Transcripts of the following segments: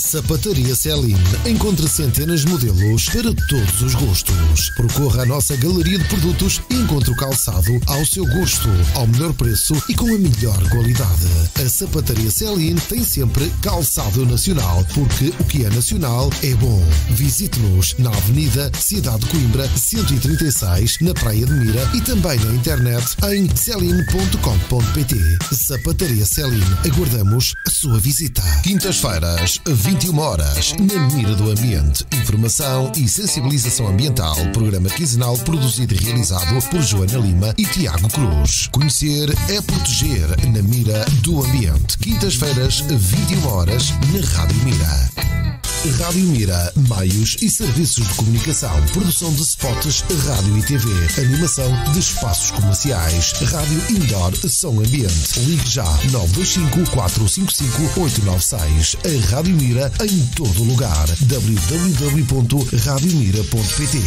Sapataria Celine. Encontre centenas de modelos para todos os gostos. Percorra a nossa galeria de produtos e encontre o calçado ao seu gosto, ao melhor preço e com a melhor qualidade. A Sapataria Celine tem sempre calçado nacional, porque o que é nacional é bom. Visite-nos na Avenida Cidade de Coimbra 136, na Praia de Mira, e também na internet em celine.com.pt. Sapataria Celine. Aguardamos a sua visita. Quintas-feiras, 21 horas, na Mira do Ambiente. Informação e sensibilização ambiental. Programa quinzenal produzido e realizado por Joana Lima e Tiago Cruz. Conhecer é proteger, na Mira do Ambiente. Quintas-feiras, 21 horas, na Rádio Mira. Rádio Mira, meios e serviços de comunicação, produção de spots, rádio e TV, animação de espaços comerciais, rádio indoor, som ambiente. Ligue já 925 455 896. A Rádio Mira em todo lugar. www.radiomira.pt.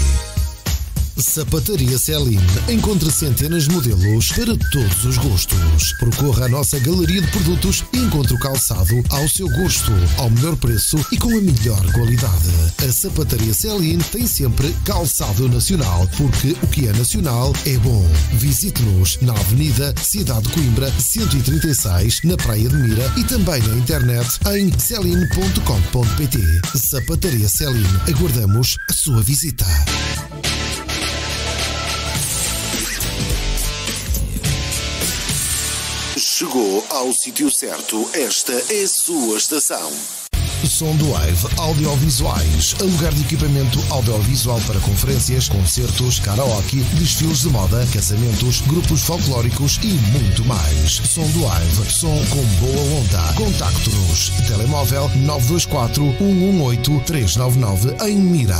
Sapataria Celine. Encontre centenas de modelos para todos os gostos. Percorra a nossa galeria de produtos e encontre o calçado ao seu gosto, ao melhor preço e com a melhor qualidade. A Sapataria Celine tem sempre calçado nacional, porque o que é nacional é bom. Visite-nos na Avenida Cidade de Coimbra 136, na Praia de Mira, e também na internet em celine.com.pt. Sapataria Celine. Aguardamos a sua visita. Chegou ao sítio certo. Esta é a sua estação. Som do Wave Audiovisuais. Alugar de equipamento audiovisual para conferências, concertos, karaoke, desfiles de moda, casamentos, grupos folclóricos e muito mais. Som do Wave. Som com boa onda. Contacte-nos. Telemóvel 924 118 399 em Mira.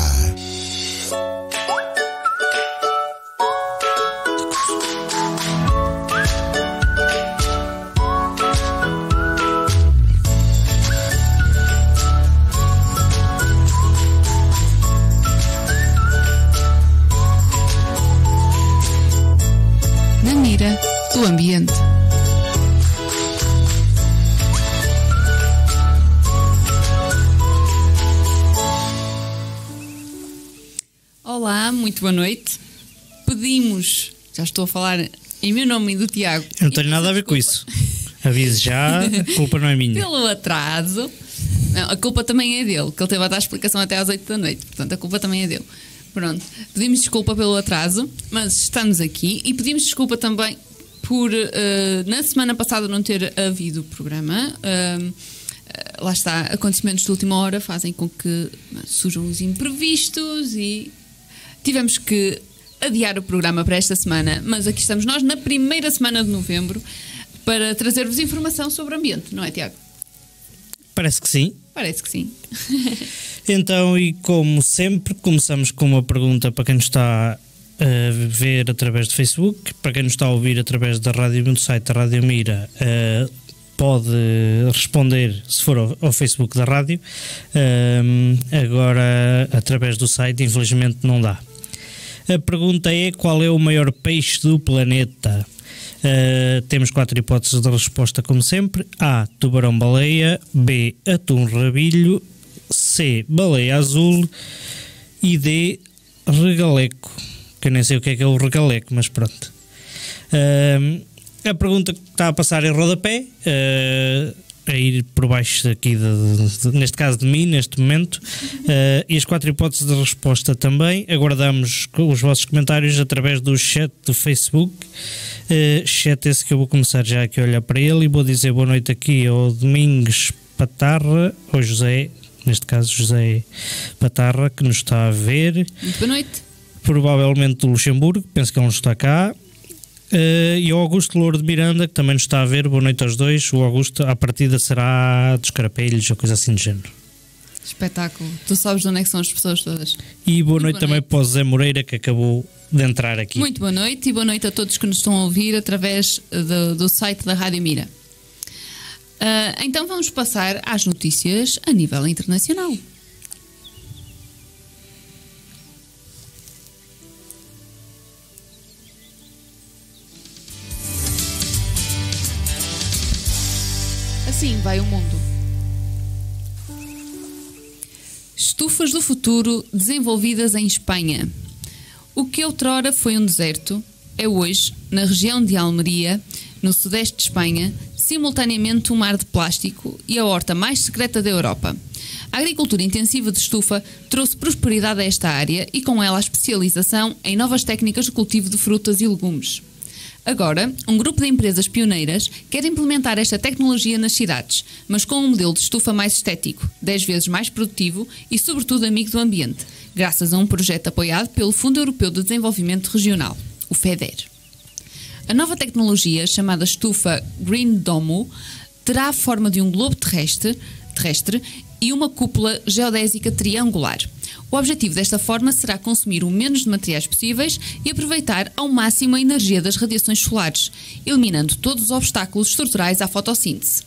Do ambiente. Olá, muito boa noite. Pedimos, já estou a falar em meu nome e do Tiago. Eu não tenho nada a ver com isso. Avise já, a culpa não é minha. Pelo atraso. Não, a culpa também é dele, que ele teve a dar explicação até às 8 da noite. Portanto, a culpa também é dele. Pronto, pedimos desculpa pelo atraso, mas estamos aqui, e pedimos desculpa também por na semana passada não ter havido programa. Lá está, acontecimentos de última hora fazem com que surjam os imprevistos e tivemos que adiar o programa para esta semana, mas aqui estamos nós na primeira semana de novembro para trazer-vos informação sobre o ambiente, não é, Tiago? Parece que sim. Parece que sim. Então, e como sempre, começamos com uma pergunta para quem nos está a ver através do Facebook. Para quem nos está a ouvir através da rádio, do site da Rádio Mira, pode responder se for ao Facebook da rádio. Agora, através do site, infelizmente não dá. A pergunta é: qual é o maior peixe do planeta? Temos 4 hipóteses de resposta, como sempre. A, tubarão-baleia. B, atum-rabilho. C, baleia azul. E D, regaleco. Que eu nem sei o que é o regaleco, mas pronto. A pergunta que está a passar em rodapé, a ir por baixo aqui, neste caso de mim, neste momento, e as 4 hipóteses de resposta também. Aguardamos os vossos comentários através do chat do Facebook. Chat esse que eu vou começar já aqui a olhar para ele, e vou dizer boa noite aqui ao Domingos Patarra, ou José, neste caso José Patarra, que nos está a ver. Muito boa noite. Provavelmente do Luxemburgo, penso que ele não está cá. E o Augusto Louro de Miranda, que também nos está a ver. Boa noite aos dois. O Augusto, à partida, será dos Carapelhos ou coisa assim do género. Espetáculo. Tu sabes de onde é que são as pessoas todas. E boa noite também para o Zé Moreira, que acabou de entrar aqui. Muito boa noite, e boa noite a todos que nos estão a ouvir através do site da Rádio Mira. Então vamos passar às notícias a nível internacional. Assim vai o mundo. Estufas do futuro desenvolvidas em Espanha. O que outrora foi um deserto é hoje, na região de Almeria, no sudeste de Espanha, simultaneamente um mar de plástico e a horta mais secreta da Europa. A agricultura intensiva de estufa trouxe prosperidade a esta área e com ela a especialização em novas técnicas de cultivo de frutas e legumes. Agora, um grupo de empresas pioneiras quer implementar esta tecnologia nas cidades, mas com um modelo de estufa mais estético, 10 vezes mais produtivo e, sobretudo, amigo do ambiente, graças a um projeto apoiado pelo Fundo Europeu de Desenvolvimento Regional, o FEDER. A nova tecnologia, chamada estufa Green Domo, terá a forma de um globo terrestre e uma cúpula geodésica triangular. O objetivo desta forma será consumir o menos de materiais possíveis e aproveitar ao máximo a energia das radiações solares, eliminando todos os obstáculos estruturais à fotossíntese.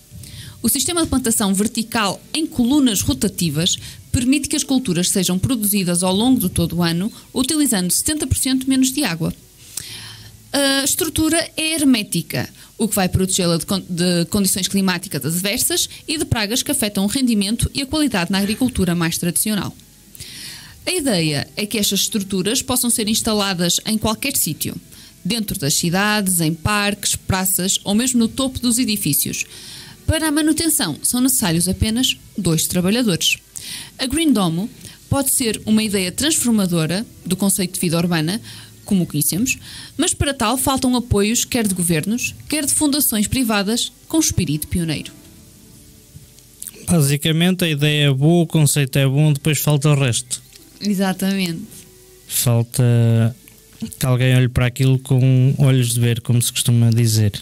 O sistema de plantação vertical em colunas rotativas permite que as culturas sejam produzidas ao longo de todo o ano, utilizando 70% menos de água. A estrutura é hermética, o que vai protegê-la de condições climáticas adversas e de pragas que afetam o rendimento e a qualidade na agricultura mais tradicional. A ideia é que estas estruturas possam ser instaladas em qualquer sítio, dentro das cidades, em parques, praças ou mesmo no topo dos edifícios. Para a manutenção são necessários apenas 2 trabalhadores. A Green Domo pode ser uma ideia transformadora do conceito de vida urbana, como o conhecemos, mas para tal faltam apoios quer de governos, quer de fundações privadas com espírito pioneiro. Basicamente a ideia é boa, o conceito é bom, depois falta o resto. Exatamente. Falta que alguém olhe para aquilo com olhos de ver, como se costuma dizer.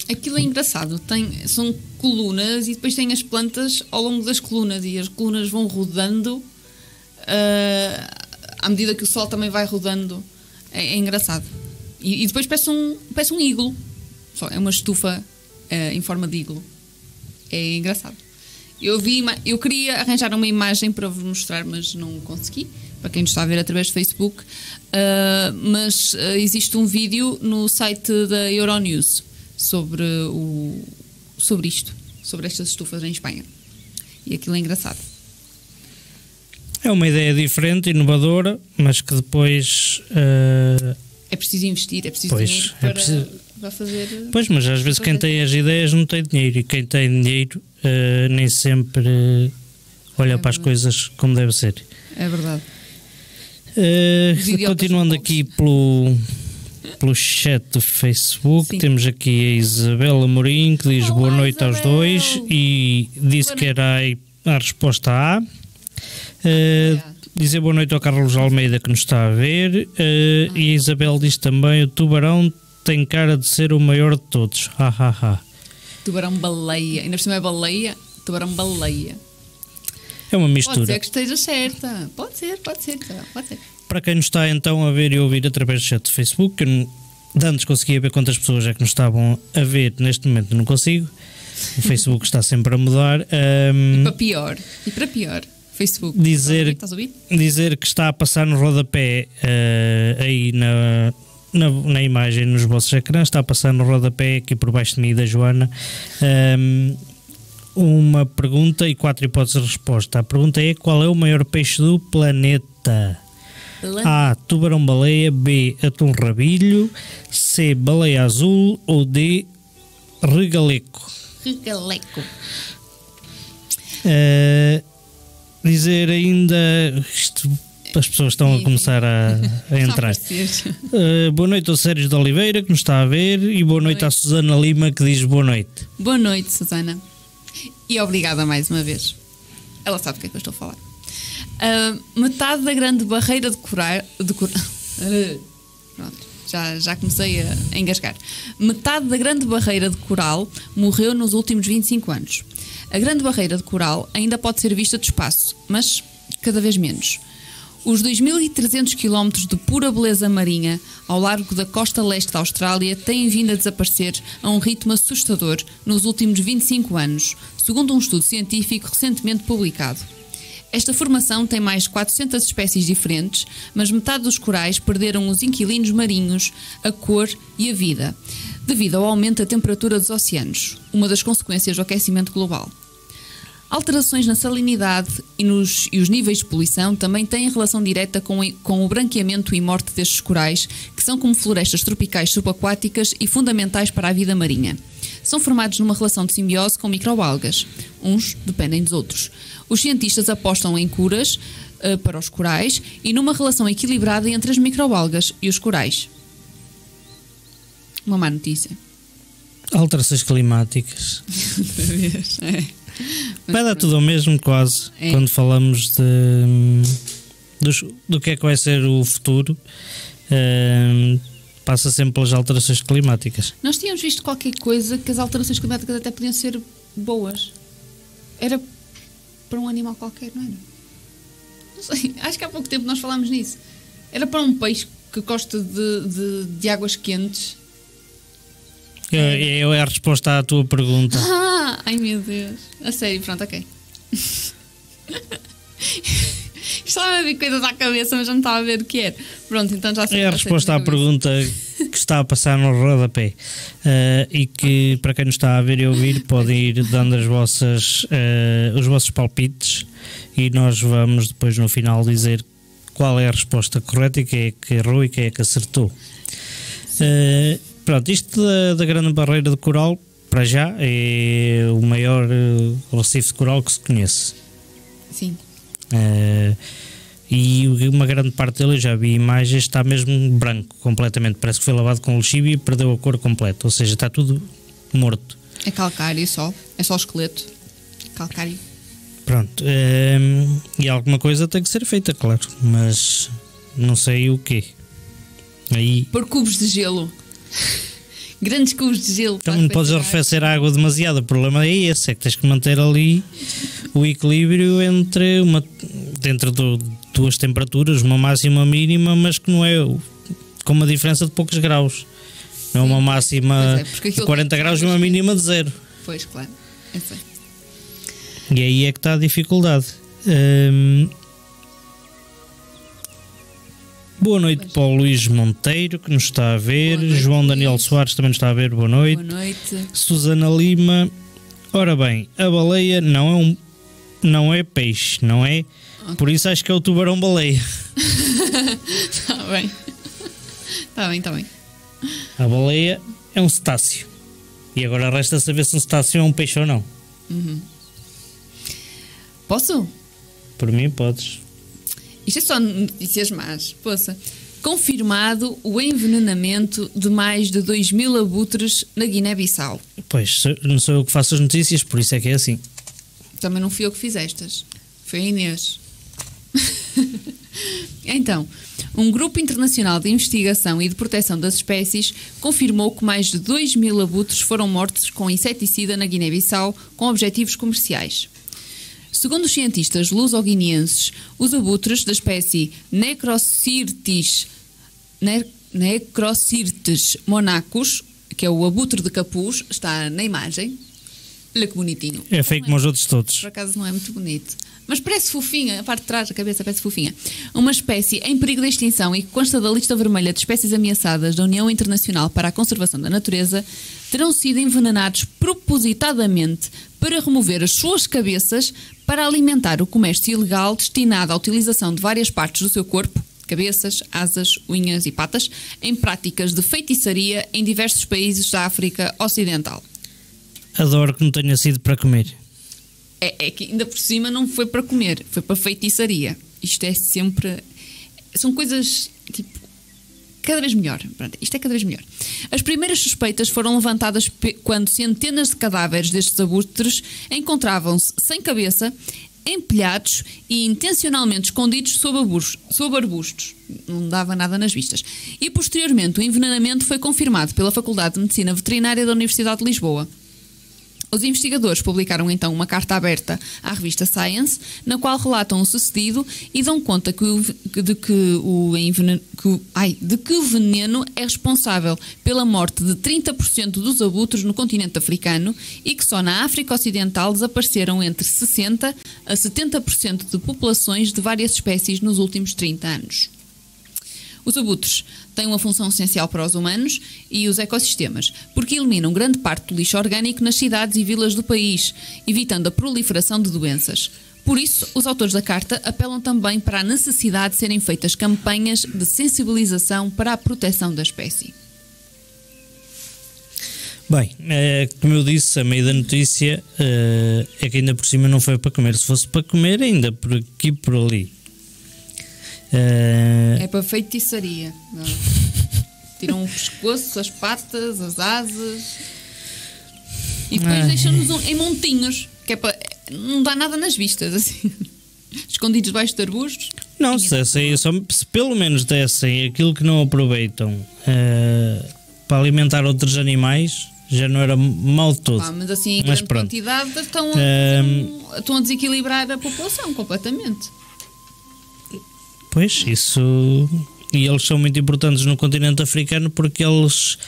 Aquilo é engraçado, são colunas e depois tem as plantas ao longo das colunas e as colunas vão rodando à medida que o sol também vai rodando. É engraçado. E depois parece um iglo. É uma estufa em forma de iglo. É engraçado. Eu queria arranjar uma imagem para vos mostrar, mas não consegui. Para quem nos está a ver através do Facebook. Mas existe um vídeo no site da Euronews sobre isto. Sobre estas estufas em Espanha. E aquilo é engraçado. É uma ideia diferente, inovadora, mas que depois... É preciso investir, é preciso dinheiro para fazer... Pois, mas às vezes quem tem as ideias não tem dinheiro. E quem tem dinheiro nem sempre olha para as coisas como deve ser. É verdade. Continuando aqui pelo chat do Facebook, sim. Temos aqui a Isabela Amorim, que diz boa noite Isabel. Aos dois e disse que era a resposta A. Dizer boa noite ao Carlos Almeida que nos está a ver e a Isabel diz também: o tubarão tem cara de ser o maior de todos. Tubarão-baleia, ainda por cima é baleia, tubarão-baleia. É uma mistura. Pode ser que esteja certa, pode ser. Para quem nos está então a ver e ouvir através do chat do Facebook, eu antes conseguia ver quantas pessoas é que nos estavam a ver, neste momento não consigo. O Facebook está sempre a mudar. E para pior. Facebook. Dizer que está a passar no rodapé aí na imagem nos vossos ecrãs, está a passar no rodapé aqui por baixo de mim e da Joana uma pergunta e 4 hipóteses de resposta. A pergunta é: qual é o maior peixe do planeta? A. Tubarão-baleia, B. Atum-rabilho, C. Baleia azul ou D. Regaleco. Dizer ainda isto, as pessoas estão a começar a entrar. Boa noite ao Sérgio de Oliveira que nos está a ver e boa noite à Susana Lima que diz boa noite. Boa noite, Susana, e obrigada mais uma vez. Ela sabe do que é que eu estou a falar. Metade da grande barreira de coral pronto, já comecei a engasgar. Metade da grande barreira de coral morreu nos últimos 25 anos. A Grande Barreira de Coral ainda pode ser vista do espaço, mas cada vez menos. Os 2.300 km de pura beleza marinha ao largo da costa leste da Austrália têm vindo a desaparecer a um ritmo assustador nos últimos 25 anos, segundo um estudo científico recentemente publicado. Esta formação tem mais de 400 espécies diferentes, mas metade dos corais perderam os inquilinos marinhos, a cor e a vida, devido ao aumento da temperatura dos oceanos, uma das consequências do aquecimento global. Alterações na salinidade e os níveis de poluição também têm relação direta com o branqueamento e morte destes corais, que são como florestas tropicais subaquáticas e fundamentais para a vida marinha. São formados numa relação de simbiose com microalgas. Uns dependem dos outros. Os cientistas apostam em curas para os corais e numa relação equilibrada entre as microalgas e os corais. Uma má notícia. Alterações climáticas. Vai dar tudo ao mesmo, quase, quando falamos do que é que vai ser o futuro. Passa sempre pelas alterações climáticas. Nós tínhamos visto qualquer coisa que as alterações climáticas até podiam ser boas. Era para um animal qualquer, não era? Não sei, acho que há pouco tempo nós falámos nisso. Era para um peixe que gosta de águas quentes. É a resposta à tua pergunta. Ai meu Deus. A sério, pronto, ok. Estava a ver coisas à cabeça, mas já não estava a ver o que era. Pronto, então já sei. É a resposta à pergunta que está a passar no rodapé. E que, para quem nos está a ver e ouvir, podem ir dando os vossos palpites e nós vamos depois no final dizer qual é a resposta correta e quem é que errou e quem é que acertou. Pronto, isto da Grande Barreira de Coral, para já, é o maior recife de coral que se conhece. Sim. E uma grande parte dele, eu já vi imagens, está mesmo branco completamente, parece que foi lavado com lexívia e perdeu a cor completa, ou seja, está tudo morto. É calcário só, é só esqueleto. Calcário. Pronto, e alguma coisa tem que ser feita, claro, mas não sei o quê. Aí... Por cubos de gelo. Grandes cubos de gelo. Também não podes arrefecer a água demasiado. O problema é esse, é que tens que manter ali o equilíbrio dentro de duas temperaturas, uma máxima e uma mínima, mas que não é com uma diferença de poucos graus. Não é uma máxima de 40 graus e uma mínima de 0. Pois, claro. Eu sei. E aí é que está a dificuldade. Boa noite para o Luís Monteiro, que nos está a ver. Noite, João Daniel Soares também nos está a ver. Boa noite. Boa noite. Susana Lima. Ora bem, a baleia não é peixe, não é? Okay. Por isso acho que é o tubarão-baleia. Está bem. Está bem. A baleia é um cetáceo. E agora resta saber se um cetáceo é um peixe ou não. Uhum. Posso? Por mim podes. Isto é só notícias más. Poça. Confirmado o envenenamento de mais de 2.000 abutres na Guiné-Bissau. Pois, não sou eu que faço as notícias, por isso é que é assim. Também não fui eu que fiz estas. Foi a Inês. Então, um grupo internacional de investigação e de proteção das espécies confirmou que mais de 2.000 abutres foram mortos com inseticida na Guiné-Bissau com objetivos comerciais. Segundo os cientistas luso-guineenses, os abutres da espécie Necrocyrtis monacus, que é o abutre de capuz, está na imagem. Olha que bonitinho. É feio como os outros todos. Por acaso não é muito bonito. Mas parece fofinha, a parte de trás da cabeça parece fofinha. Uma espécie em perigo de extinção e que consta da lista vermelha de espécies ameaçadas da União Internacional para a Conservação da Natureza terão sido envenenados propositadamente para remover as suas cabeças para alimentar o comércio ilegal destinado à utilização de várias partes do seu corpo, cabeças, asas, unhas e patas, em práticas de feitiçaria em diversos países da África Ocidental. Adoro que não tenha sido para comer. É que ainda por cima não foi para comer, foi para feitiçaria. Isto é sempre... São coisas, tipo, cada vez melhor. Pronto, isto é cada vez melhor. As primeiras suspeitas foram levantadas quando centenas de cadáveres destes abutres encontravam-se sem cabeça, empilhados e intencionalmente escondidos sob arbustos. Não dava nada nas vistas. E posteriormente o envenenamento foi confirmado pela Faculdade de Medicina Veterinária da Universidade de Lisboa. Os investigadores publicaram então uma carta aberta à revista Science, na qual relatam o sucedido e dão conta de que o veneno é responsável pela morte de 30% dos abutres no continente africano e que só na África Ocidental desapareceram entre 60% a 70% de populações de várias espécies nos últimos 30 anos. Os abutres têm uma função essencial para os humanos e os ecossistemas, porque eliminam grande parte do lixo orgânico nas cidades e vilas do país, evitando a proliferação de doenças. Por isso, os autores da carta apelam também para a necessidade de serem feitas campanhas de sensibilização para a proteção da espécie. Bem, como eu disse, a meio da notícia é que ainda por cima não foi para comer. Se fosse para comer, ainda por aqui e por ali. É para feitiçaria. Não? Tiram o pescoço, as patas, as asas e depois deixam-nos em montinhos, que é para... não dá nada nas vistas, assim, escondidos debaixo de arbustos. Não, se pelo menos dessem aquilo que não aproveitam para alimentar outros animais, já não era mal de todo. Mas assim, em grande quantidade estão a desequilibrar a população completamente. Pois, isso... E eles são muito importantes no continente africano porque eles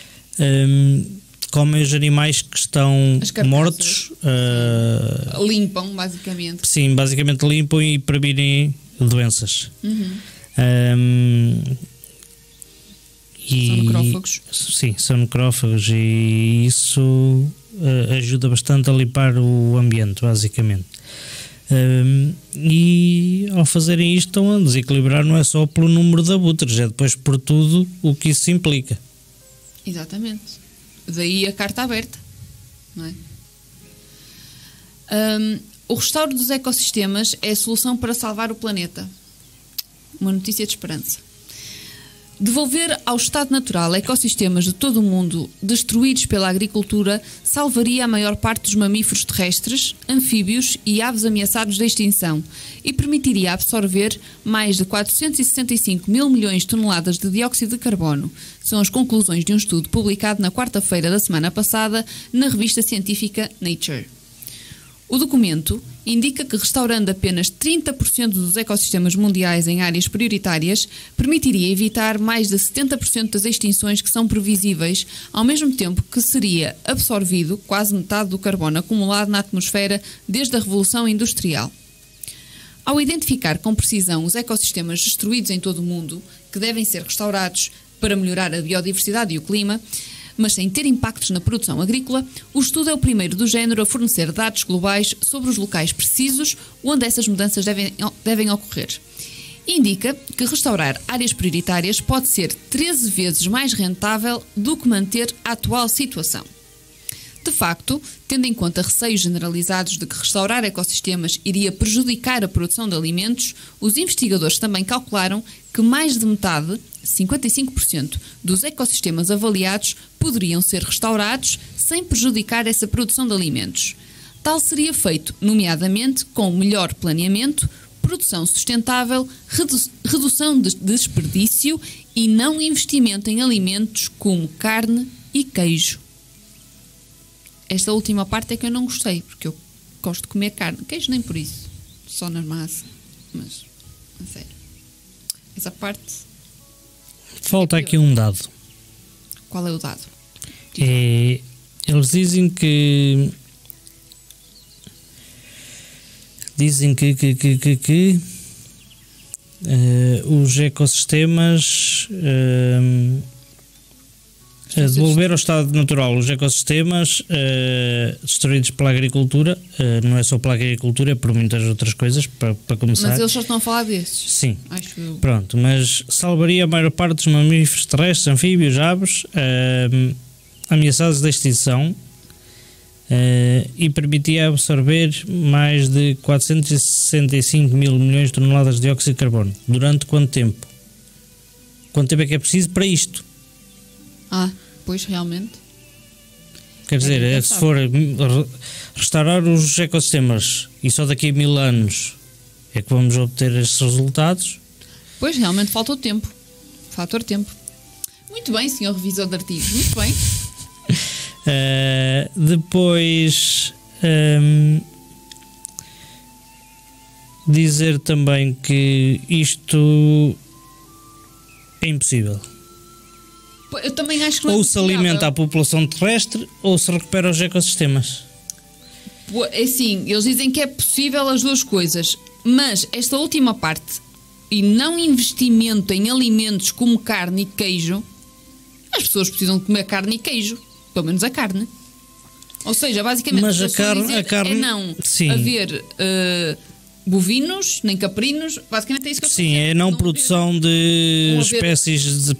comem os animais que estão mortos. Limpam, basicamente. Sim, basicamente limpam e previnem doenças. São necrófagos. Sim, são necrófagos e isso ajuda bastante a limpar o ambiente, basicamente. E ao fazerem isto estão a desequilibrar não é só pelo número de abutres, é depois por tudo o que isso implica. Exatamente. Daí a carta aberta, não é? O restauro dos ecossistemas é a solução para salvar o planeta. Uma notícia de esperança. Devolver ao estado natural ecossistemas de todo o mundo destruídos pela agricultura salvaria a maior parte dos mamíferos terrestres, anfíbios e aves ameaçados de extinção e permitiria absorver mais de 465 mil milhões de toneladas de dióxido de carbono. São as conclusões de um estudo publicado na quarta-feira da semana passada na revista científica Nature. O documento indica que restaurando apenas 30% dos ecossistemas mundiais em áreas prioritárias permitiria evitar mais de 70% das extinções que são previsíveis, ao mesmo tempo que seria absorvido quase metade do carbono acumulado na atmosfera desde a Revolução Industrial. Ao identificar com precisão os ecossistemas destruídos em todo o mundo, que devem ser restaurados para melhorar a biodiversidade e o clima, mas sem ter impactos na produção agrícola, o estudo é o primeiro do género a fornecer dados globais sobre os locais precisos onde essas mudanças devem ocorrer. Indica que restaurar áreas prioritárias pode ser 13 vezes mais rentável do que manter a atual situação. De facto, tendo em conta receios generalizados de que restaurar ecossistemas iria prejudicar a produção de alimentos, os investigadores também calcularam que mais de metade, 55%, dos ecossistemas avaliados poderiam ser restaurados sem prejudicar essa produção de alimentos. Tal seria feito, nomeadamente, com melhor planeamento, produção sustentável, redução de desperdício e não investimento em alimentos como carne e queijo. Esta última parte é que eu não gostei, porque eu gosto de comer carne. Queijo nem por isso, só na massa. Mas, a sério, essa parte... Falta aqui um dado. Qual é o dado? Eles dizem que... os ecossistemas... devolver ao estado natural os ecossistemas destruídos pela agricultura, não é só pela agricultura, é por muitas outras coisas, para começar. Mas eles só estão a falar desses. Sim. Acho eu. Pronto, mas salvaria a maior parte dos mamíferos terrestres, anfíbios, aves ameaçados de extinção e permitia absorver mais de 465 mil milhões de toneladas de dióxido de carbono. Durante quanto tempo? Quanto tempo é que é preciso para isto? Pois, realmente. Quer dizer, se for restaurar os ecossistemas e só daqui a 1000 anos é que vamos obter estes resultados. Pois, realmente falta o tempo. Fator tempo. Muito bem, senhor revisor de artigos. Muito bem. Depois dizer também que isto é impossível. Eu também acho que não ou se alimenta a população terrestre ou se recupera os ecossistemas. É assim, eles dizem que é possível as duas coisas, mas esta última parte e não investimento em alimentos como carne e queijo, as pessoas precisam de comer carne e queijo, pelo menos a carne. Ou seja, basicamente, mas o que eu estou a dizer a carne é não sim. haver bovinos, nem caprinos, basicamente é isso que eu estou a Sim, dizer. é não produção de não haver- espécies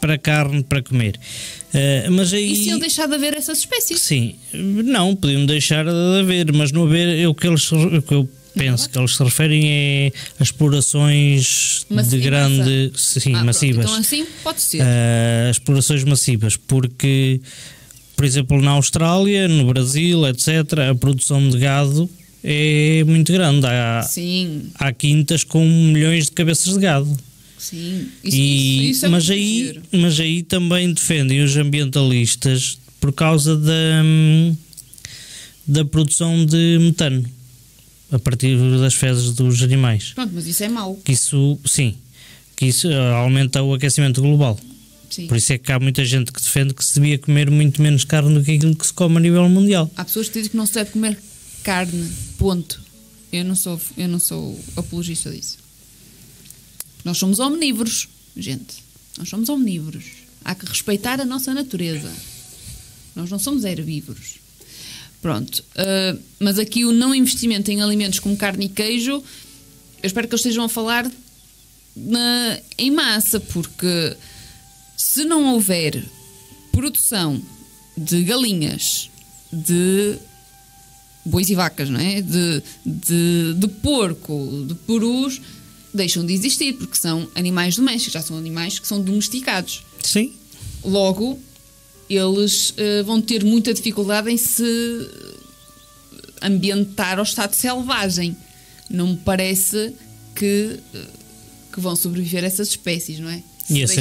para carne para comer. Mas aí... E se eu deixar de haver essas espécies? Sim, não, podiam deixar de haver, mas não haver, o que eu penso que eles se referem é a explorações de grande... Sim, massivas. Então assim pode ser. Explorações massivas, porque, por exemplo, na Austrália, no Brasil, etc., a produção de gado é muito grande. Sim. Há quintas com milhões de cabeças de gado. Sim. Isso é muito mas aí também defendem os ambientalistas por causa da produção de metano a partir das fezes dos animais. Pronto, mas isso é mau. Que isso aumenta o aquecimento global. Sim. Por isso é que há muita gente que defende que se devia comer muito menos carne do que aquilo que se come a nível mundial. Há pessoas que dizem que não se deve comer carne, ponto. Eu não sou apologista disso. Nós somos omnívoros, gente. Nós somos omnívoros. Há que respeitar a nossa natureza. Nós não somos herbívoros. Pronto. Mas aqui o não investimento em alimentos como carne e queijo, eu espero que eles estejam a falar em massa, porque se não houver produção de galinhas, de bois e vacas, não é? De porco, de perus, deixam de existir, porque são animais domésticos, já são animais que são domesticados. Sim. Logo, eles vão ter muita dificuldade em se ambientar ao estado selvagem. Não me parece que vão sobreviver essas espécies, não é? E esse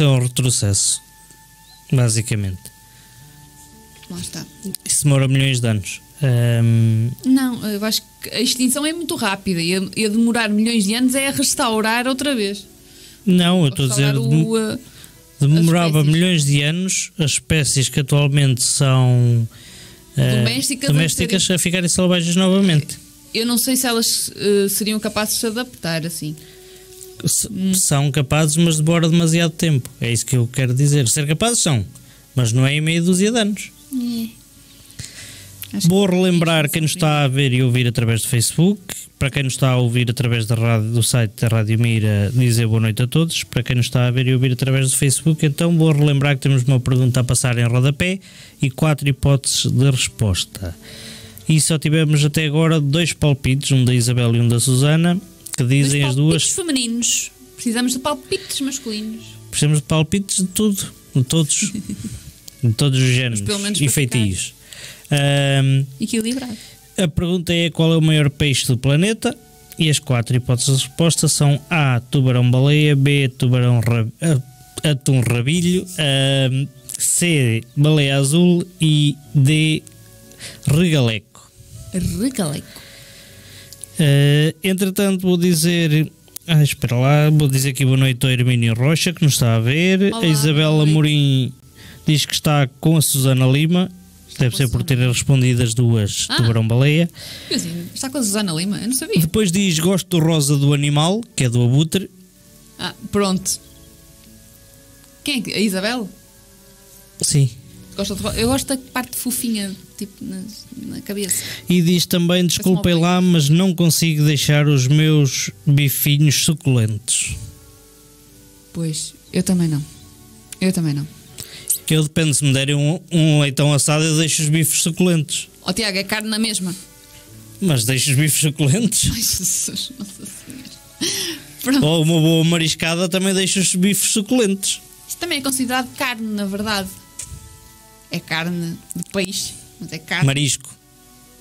é um retrocesso, basicamente. Lá está. Isso demora milhões de anos. Não, eu acho que a extinção é muito rápida e a demorar milhões de anos é a restaurar outra vez. Não, eu estou a dizer... demorava milhões de anos as espécies que atualmente são domésticas a ficarem selvagens novamente. Eu não sei se elas seriam capazes de se adaptar assim. São capazes, mas demora demasiado tempo. É isso que eu quero dizer. Ser capazes são, mas não é em meia dúzia de anos. Vou relembrar quem nos está a ver e ouvir através do Facebook. Para quem nos está a ouvir através do site da Rádio Mira, dizer boa noite a todos. Para quem nos está a ver e ouvir através do Facebook, então vou relembrar que temos uma pergunta a passar em rodapé e 4 hipóteses de resposta. E só tivemos até agora 2 palpites, um da Isabel e um da Susana, que dizem as duas... Palpites femininos. Precisamos de palpites masculinos. Precisamos de palpites de tudo, de todos. De todos os géneros e feitios. Equilibrado. A pergunta é: qual é o maior peixe do planeta? E as 4 hipóteses de resposta são A, tubarão-baleia, B, atum-rabilho, C, baleia azul e D, regaleco. Entretanto, vou dizer... espera lá, vou dizer aqui boa noite ao Hermínio Rocha, que nos está a ver. Olá, a Isabela Amorim diz que está com a Susana Lima. Deve ser por terem respondido as duas tubarão-baleia. Está com a Susana Lima? Eu não sabia. Depois diz: gosto do rosa do animal, que é do abutre. Pronto. Quem é que... A Isabel? Sim. Eu gosto da parte fofinha, tipo, na cabeça. E diz também: desculpem lá, mas não consigo deixar os meus bifinhos suculentos. Pois, eu também não. Eu depende, se me derem um leitão assado, eu deixo os bifes suculentos. Tiago, é carne na mesma. Mas deixo os bifes suculentos. Ai, Jesus, Nossa Senhora. Ou uma boa mariscada, também deixo os bifes suculentos. Isso também é considerado carne, na verdade. É carne de peixe, mas é carne. Marisco.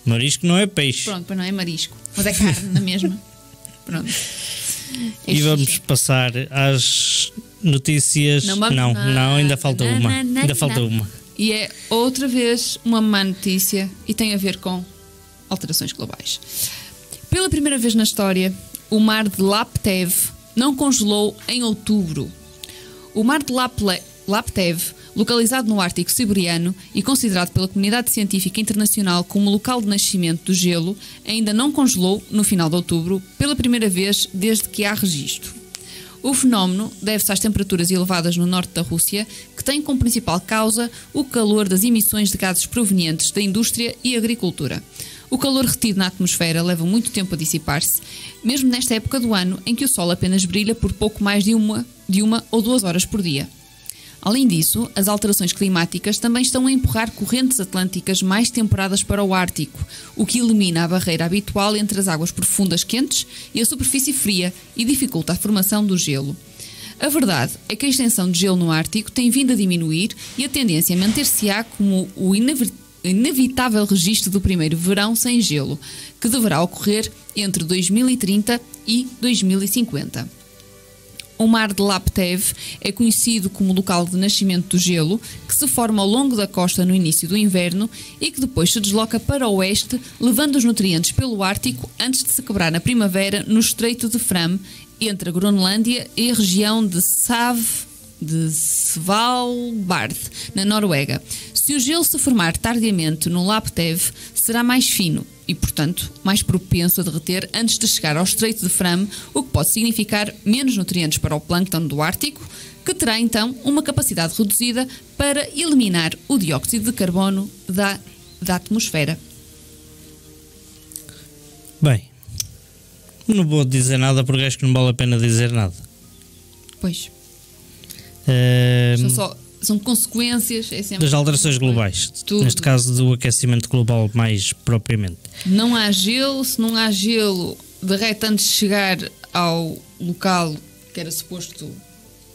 Marisco não é peixe. Pronto, mas não é marisco. Mas é carne na mesma. Pronto. E vamos passar às notícias. Não, ainda falta uma. Ainda falta uma. E é outra vez uma má notícia e tem a ver com alterações globais. Pela primeira vez na história, o mar de Laptev não congelou em outubro. O mar de Laptev Localizado no Ártico Siberiano e considerado pela comunidade científica internacional como local de nascimento do gelo, ainda não congelou no final de outubro pela primeira vez desde que há registro. O fenómeno deve-se às temperaturas elevadas no norte da Rússia, que têm como principal causa o calor das emissões de gases provenientes da indústria e agricultura. O calor retido na atmosfera leva muito tempo a dissipar-se, mesmo nesta época do ano em que o sol apenas brilha por pouco mais de uma ou 2 horas por dia. Além disso, as alterações climáticas também estão a empurrar correntes atlânticas mais temperadas para o Ártico, o que elimina a barreira habitual entre as águas profundas quentes e a superfície fria e dificulta a formação do gelo. A verdade é que a extensão de gelo no Ártico tem vindo a diminuir e a tendência a manter-se-á como o inevitável registro do primeiro verão sem gelo, que deverá ocorrer entre 2030 e 2050. O mar de Laptev é conhecido como local de nascimento do gelo, que se forma ao longo da costa no início do inverno e que depois se desloca para o oeste, levando os nutrientes pelo Ártico antes de se quebrar na primavera no Estreito de Fram, entre a Groenlândia e a região de Svalbard, na Noruega. Se o gelo se formar tardiamente no Laptev, será mais fino e, portanto, mais propenso a derreter antes de chegar ao Estreito de Fram, o que pode significar menos nutrientes para o plâncton do Ártico, que terá então uma capacidade reduzida para eliminar o dióxido de carbono da atmosfera. Bem, não vou dizer nada porque acho que não vale a pena dizer nada. Pois. São consequências das alterações globais, neste caso do aquecimento global mais propriamente. Não há gelo, se não há gelo, derrete antes de chegar ao local que era suposto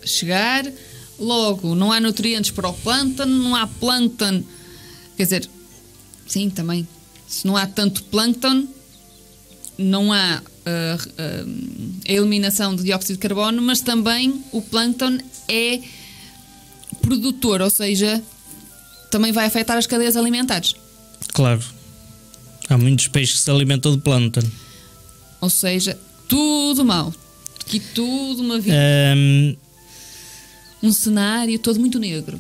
chegar, logo não há nutrientes para o plâncton, não há plâncton, quer dizer, sim, também, se não há tanto plâncton, não há a eliminação de dióxido de carbono, mas também o plâncton é produtor, ou seja, também vai afetar as cadeias alimentares. Claro. Há muitos peixes que se alimentam de plâncton. Ou seja, tudo mal. Aqui tudo uma vida. Um cenário todo muito negro.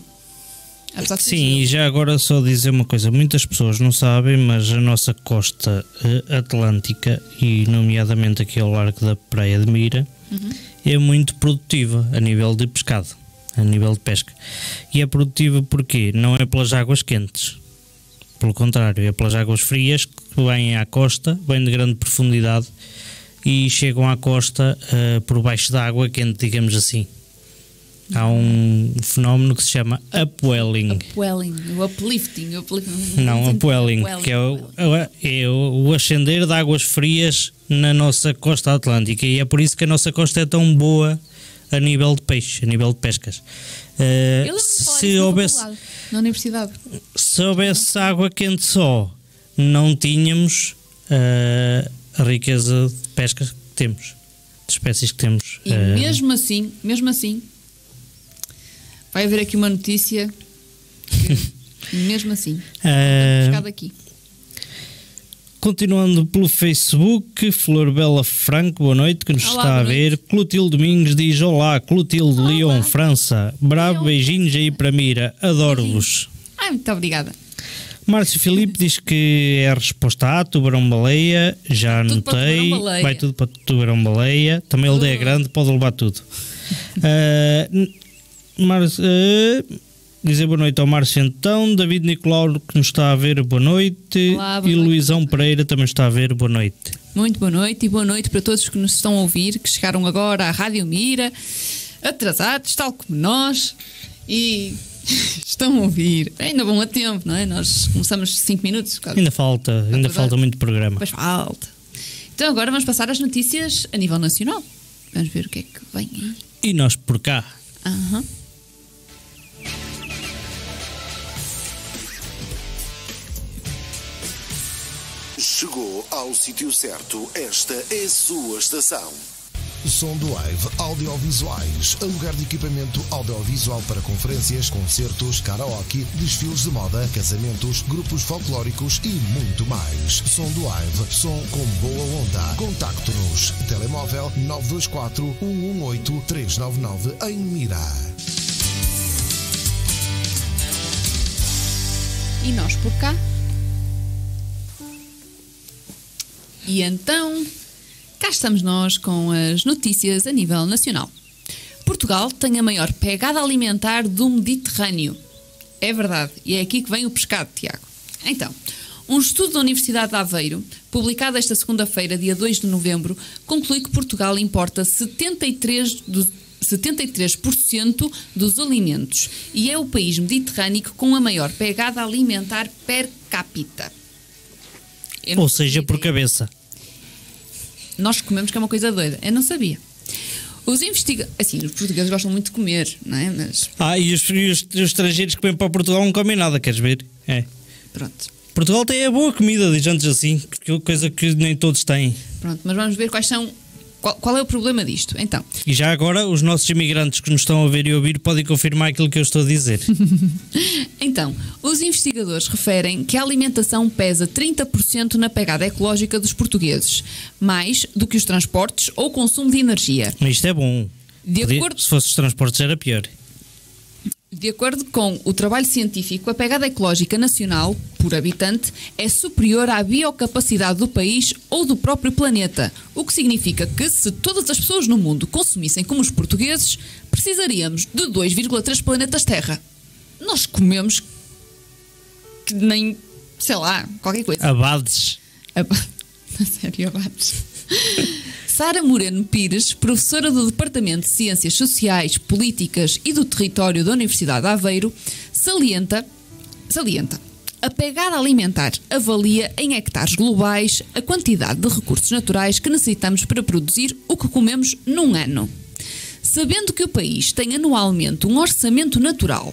Sim, e já agora só dizer uma coisa. Muitas pessoas não sabem, mas a nossa costa atlântica, e nomeadamente aqui ao largo da Praia de Mira, é muito produtiva a nível de pescado, a nível de pesca. E é produtiva porque não é pelas águas quentes, pelo contrário, é pelas águas frias que vêm à costa, vêm de grande profundidade e chegam à costa por baixo da água quente, digamos assim. Há um fenómeno que se chama upwelling. O uplifting. Não, upwelling, que é o ascender de águas frias na nossa costa atlântica, e é por isso que a nossa costa é tão boa a nível de peixe, a nível de pescas. Se houvesse na universidade, se houvesse água quente só, não tínhamos a riqueza de pescas que temos, de espécies que temos. E mesmo assim, vai haver aqui uma notícia que, mesmo assim, pescado aqui. Continuando pelo Facebook, Flor Bela Franco, boa noite, que nos está a ver. Clotilde Domingos diz: olá, Clotilde, Lyon, França. Bravo, beijinhos aí para Mira, adoro-vos. Muito obrigada. Márcio Filipe diz que é a resposta A, tubarão-baleia, já anotei. Vai tudo para tubarão-baleia. Também a aldeia grande, pode levar tudo. Dizer boa noite ao Márcio então, David Nicolau que nos está a ver, boa noite. Olá, boa e noite. Luizão Pereira também está a ver, boa noite. Muito boa noite, e boa noite para todos que nos estão a ouvir, que chegaram agora à Rádio Mira, atrasados, tal como nós, e estão a ouvir. Ainda vão a tempo, não é? Nós começamos 5 minutos. Ainda falta muito programa. Pois falta. Então agora vamos passar às notícias a nível nacional. Vamos ver o que é que vem aí. E nós por cá. Chegou ao sítio certo, esta é a sua estação. Som do Live Audiovisuais, aluguer de equipamento audiovisual para conferências, concertos, karaoke, desfiles de moda, casamentos, grupos folclóricos e muito mais. Som do Live, som com boa onda. Contacte-nos, telemóvel 924 118 399 em Mira. E nós por cá. E então, cá estamos nós com as notícias a nível nacional. Portugal tem a maior pegada alimentar do Mediterrâneo. É verdade, e é aqui que vem o pescado, Tiago. Então, um estudo da Universidade de Aveiro, publicado esta segunda-feira, dia 2 de novembro, conclui que Portugal importa 73% dos alimentos e é o país mediterrâneo com a maior pegada alimentar per capita. Ou seja, por cabeça. Nós comemos, que é uma coisa doida. Eu não sabia. Os portugueses gostam muito de comer, não é? Mas... E os estrangeiros que vêm para Portugal não comem nada, queres ver? É. Pronto. Portugal tem a boa comida, diz antes assim, coisa que nem todos têm. Pronto, mas vamos ver qual é o problema disto. Então. E já agora, os nossos imigrantes que nos estão a ver e ouvir podem confirmar aquilo que eu estou a dizer. Então, os investigadores referem que a alimentação pesa 30% na pegada ecológica dos portugueses, mais do que os transportes ou consumo de energia. Isto é bom. Se fosse os transportes era pior. De acordo com o trabalho científico, a pegada ecológica nacional, por habitante, é superior à biocapacidade do país ou do próprio planeta, o que significa que, se todas as pessoas no mundo consumissem como os portugueses, precisaríamos de 2,3 planetas Terra. Nós comemos que nem, sei lá, qualquer coisa. Abades. Sério, abades. Sara Moreno Pires, professora do Departamento de Ciências Sociais, Políticas e do Território da Universidade de Aveiro, salienta, a pegada alimentar avalia em hectares globais a quantidade de recursos naturais que necessitamos para produzir o que comemos num ano. Sabendo que o país tem anualmente um orçamento natural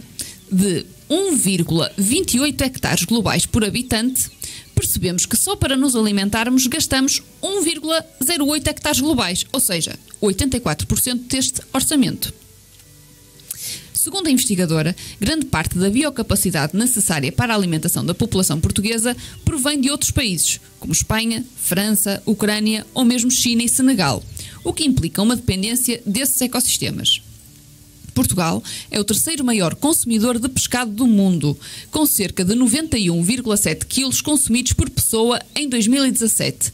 de 1,28 hectares globais por habitante, percebemos que só para nos alimentarmos gastamos 1,08 hectares globais, ou seja, 84% deste orçamento. Segundo a investigadora, grande parte da biocapacidade necessária para a alimentação da população portuguesa provém de outros países, como Espanha, França, Ucrânia ou mesmo China e Senegal, o que implica uma dependência desses ecossistemas. Portugal é o terceiro maior consumidor de pescado do mundo, com cerca de 91,7 quilos consumidos por pessoa em 2017.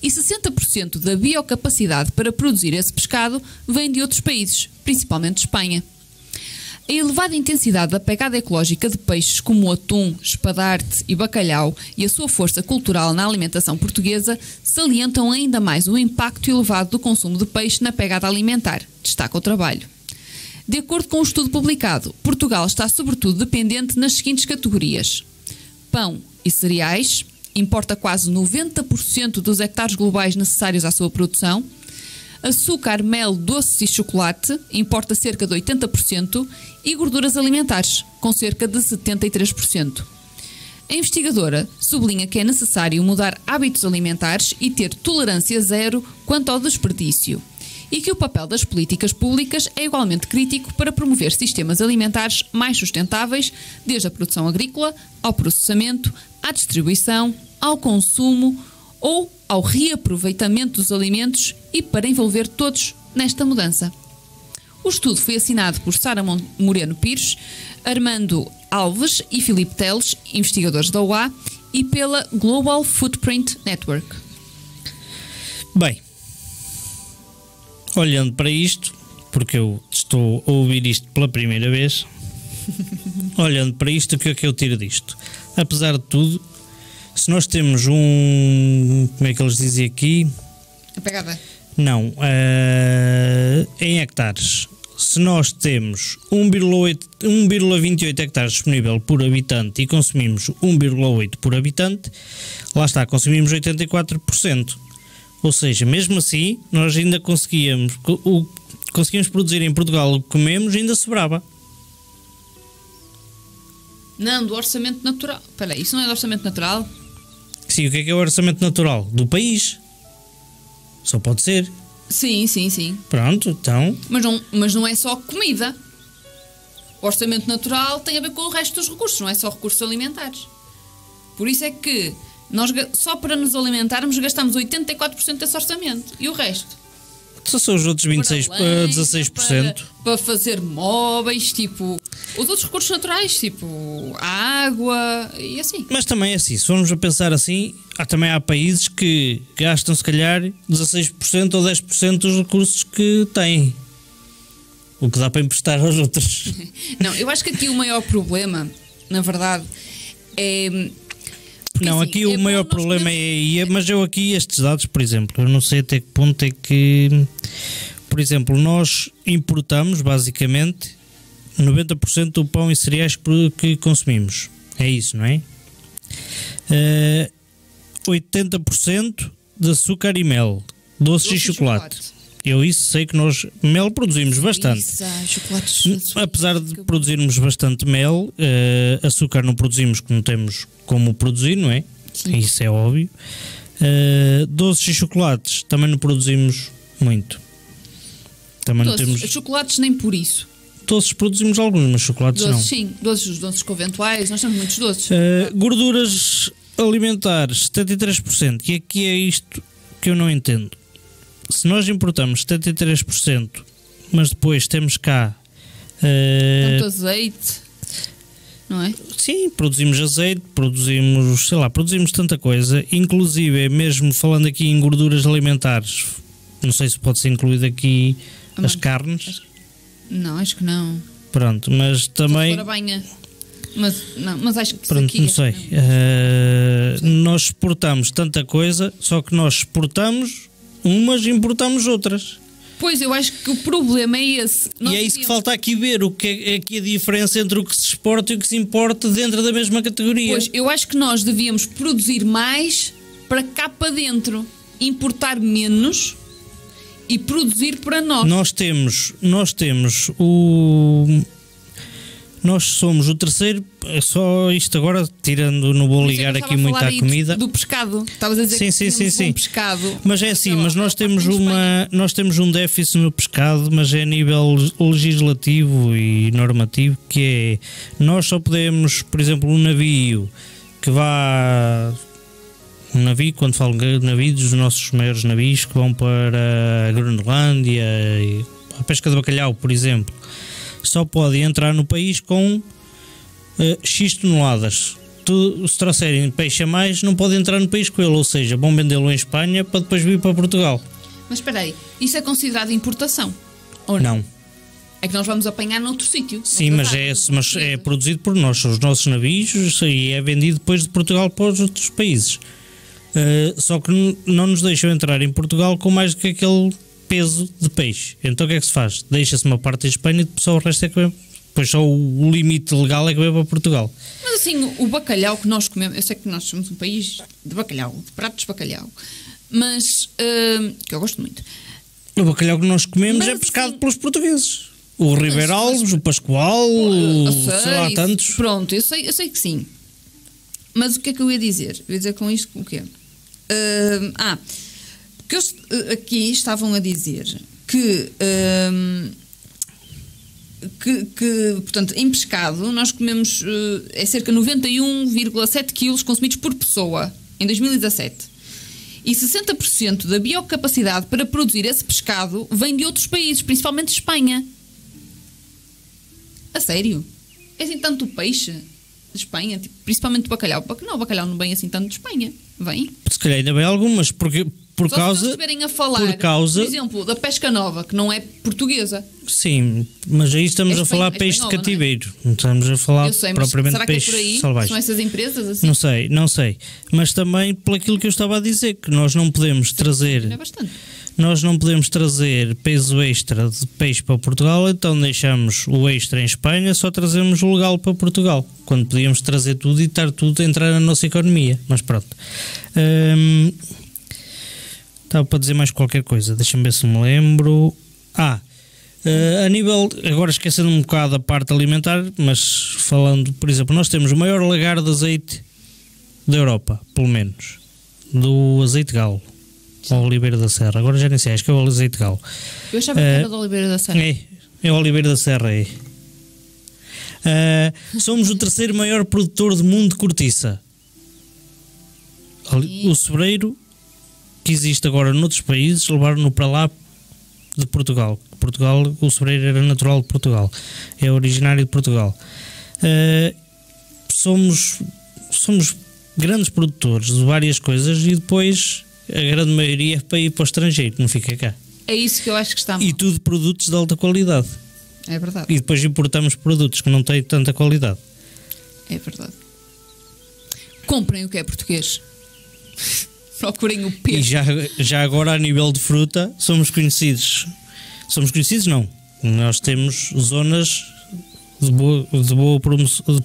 E 60% da biocapacidade para produzir esse pescado vem de outros países, principalmente Espanha. A elevada intensidade da pegada ecológica de peixes como o atum, espadarte e bacalhau e a sua força cultural na alimentação portuguesa salientam ainda mais o impacto elevado do consumo de peixe na pegada alimentar, destaca o trabalho. De acordo com o estudo publicado, Portugal está sobretudo dependente nas seguintes categorias: pão e cereais, importa quase 90% dos hectares globais necessários à sua produção; açúcar, mel, doces e chocolate, importa cerca de 80%, e gorduras alimentares, com cerca de 73%. A investigadora sublinha que é necessário mudar hábitos alimentares e ter tolerância zero quanto ao desperdício, e que o papel das políticas públicas é igualmente crítico para promover sistemas alimentares mais sustentáveis, desde a produção agrícola, ao processamento, à distribuição, ao consumo ou ao reaproveitamento dos alimentos e para envolver todos nesta mudança. O estudo foi assinado por Sara Moreno Pires, Armando Alves e Filipe Teles, investigadores da UA, e pela Global Footprint Network. Bem, olhando para isto, porque eu estou a ouvir isto pela primeira vez, olhando para isto, o que é que eu tiro disto? Apesar de tudo, se nós temos como é que eles dizem aqui? A pegada? Não, em hectares. Se nós temos 1,28 hectares disponível por habitante e consumimos 1,8 por habitante, lá está, consumimos 84%. Ou seja, mesmo assim, nós ainda conseguimos produzir em Portugal o que comemos e ainda sobrava. Não, do orçamento natural. Espera aí, isso não é do orçamento natural? Sim, o que é o orçamento natural? Do país. Só pode ser. Sim, sim, sim. Pronto, então... Mas não é só comida. O orçamento natural tem a ver com o resto dos recursos, não é só recursos alimentares. Por isso é que nós, só para nos alimentarmos, gastamos 84% desse orçamento. E o resto? Só são os outros 16%. Para fazer móveis, tipo... os outros recursos naturais, tipo a água e assim. Mas também é assim, se formos a pensar assim, também há países que gastam se calhar 16% ou 10% dos recursos que têm. O que dá para emprestar aos outros. Não, eu acho que aqui o maior problema, na verdade, é... Porque, não, assim, aqui o maior problema mas eu aqui estes dados, por exemplo, eu não sei até que ponto é que, por exemplo, nós importamos basicamente 90% do pão e cereais que consumimos. É isso, não é? 80% de açúcar e mel, doces e chocolate. Eu isso sei que nós mel produzimos bastante. Apesar de produzirmos bastante mel, açúcar não produzimos, que não temos como produzir, não é? Sim. Isso é óbvio. Doces e chocolates também não produzimos muito. Também doces, não temos... chocolates nem por isso. Doces produzimos alguns, mas chocolates doces, não. Sim, os doces conventuais, nós temos muitos doces. Gorduras alimentares, 73%. E aqui é isto que eu não entendo. Se nós importamos 73%, mas depois temos cá... tanto azeite, não é? Sim, produzimos azeite, produzimos tanta coisa. Inclusive, mesmo falando aqui em gorduras alimentares, não sei se pode ser incluído aqui as carnes. Não, acho que não. Pronto, mas também... Se for a banha. Mas acho que pronto, aqui não sei. Nós exportamos tanta coisa, só que nós exportamos umas e importamos outras. Pois, eu acho que o problema é esse. E é isso que falta aqui ver, o que é aqui a diferença entre o que se exporta e o que se importa dentro da mesma categoria. Pois, eu acho que nós devíamos produzir mais para cá para dentro, importar menos e produzir para nós. Nós somos o terceiro, só isto agora, tirando, não vou ligar aqui muito à comida. Do pescado, estavas a dizer sim. Pescado. Mas é assim, mas nós temos um déficit no pescado, mas é a nível legislativo e normativo, que é, nós só podemos, por exemplo, um navio que vá... Um navio, quando falo navio, dos nossos maiores navios que vão para a Groenlândia, a pesca de bacalhau, por exemplo, só pode entrar no país com X toneladas. Se trouxerem peixe a mais, não pode entrar no país com ele, ou seja, vão vendê-lo em Espanha para depois vir para Portugal. Mas espera aí, isso é considerado importação? Ou não? É que nós vamos apanhar noutro sítio. Sim, mas é produzido por nós, são os nossos navios, e é vendido depois de Portugal para os outros países. Só que não nos deixam entrar em Portugal com mais do que aquele peso de peixe. Então o que é que se faz? Deixa-se uma parte em Espanha e só o resto é que vem. Pois só o limite legal é que vem para Portugal. Mas assim, o bacalhau que nós comemos, eu sei que nós somos um país de bacalhau, de pratos de bacalhau, mas que eu gosto muito. O bacalhau que nós comemos é pescado pelos portugueses. O Ribeiro Alves, o Pascoal, sei lá, tantos. Pronto, eu sei que sim. Mas o que é que eu ia dizer? Eu ia dizer com isto o quê? Que aqui estavam a dizer que portanto, em pescado nós comemos é cerca de 91,7 kg consumidos por pessoa em 2017. E 60% da biocapacidade para produzir esse pescado vem de outros países, principalmente de Espanha. A sério? É assim tanto o peixe de Espanha, tipo, principalmente o bacalhau? Não, o bacalhau não vem assim tanto de Espanha. Vem? Se calhar ainda vem algumas, porque por só causa... se estiverem a falar, por exemplo, da pesca nova, que não é portuguesa. Sim, mas aí estamos a falar peixe de cativeiro. Não estamos a falar propriamente de peixe selvagem. São essas empresas assim? Não sei. Mas também por aquilo que eu estava a dizer, que nós não podemos trazer... É bastante. Nós não podemos trazer peso extra de peixe para Portugal, então deixamos o extra em Espanha, só trazemos o legal para Portugal, quando podíamos trazer tudo e estar tudo a entrar na nossa economia. Mas pronto. Estava para dizer mais qualquer coisa, deixa-me ver se me lembro. A nível, agora esquecendo um bocado a parte alimentar, mas falando, por exemplo, nós temos o maior lagar de azeite da Europa, pelo menos, do azeite galo. O Oliveira da Serra, agora já nem sei, acho que é o azeite galo. Eu achava que era do Oliveira da Serra. É o Oliveira da Serra. Somos o terceiro maior produtor do mundo de cortiça. O sebreiro, que existe agora noutros países, levaram-no para lá de Portugal. Portugal, o sebreiro era natural de Portugal, é originário de Portugal. Somos grandes produtores de várias coisas e depois a grande maioria é para ir para o estrangeiro, não fica cá. É isso que eu acho que está mal. E tudo produtos de alta qualidade. É verdade. E depois importamos produtos que não têm tanta qualidade. É verdade. Comprem o que é português. Procurem o E peixe. já agora, a nível de fruta, somos conhecidos. Somos conhecidos, não. Nós temos zonas de boa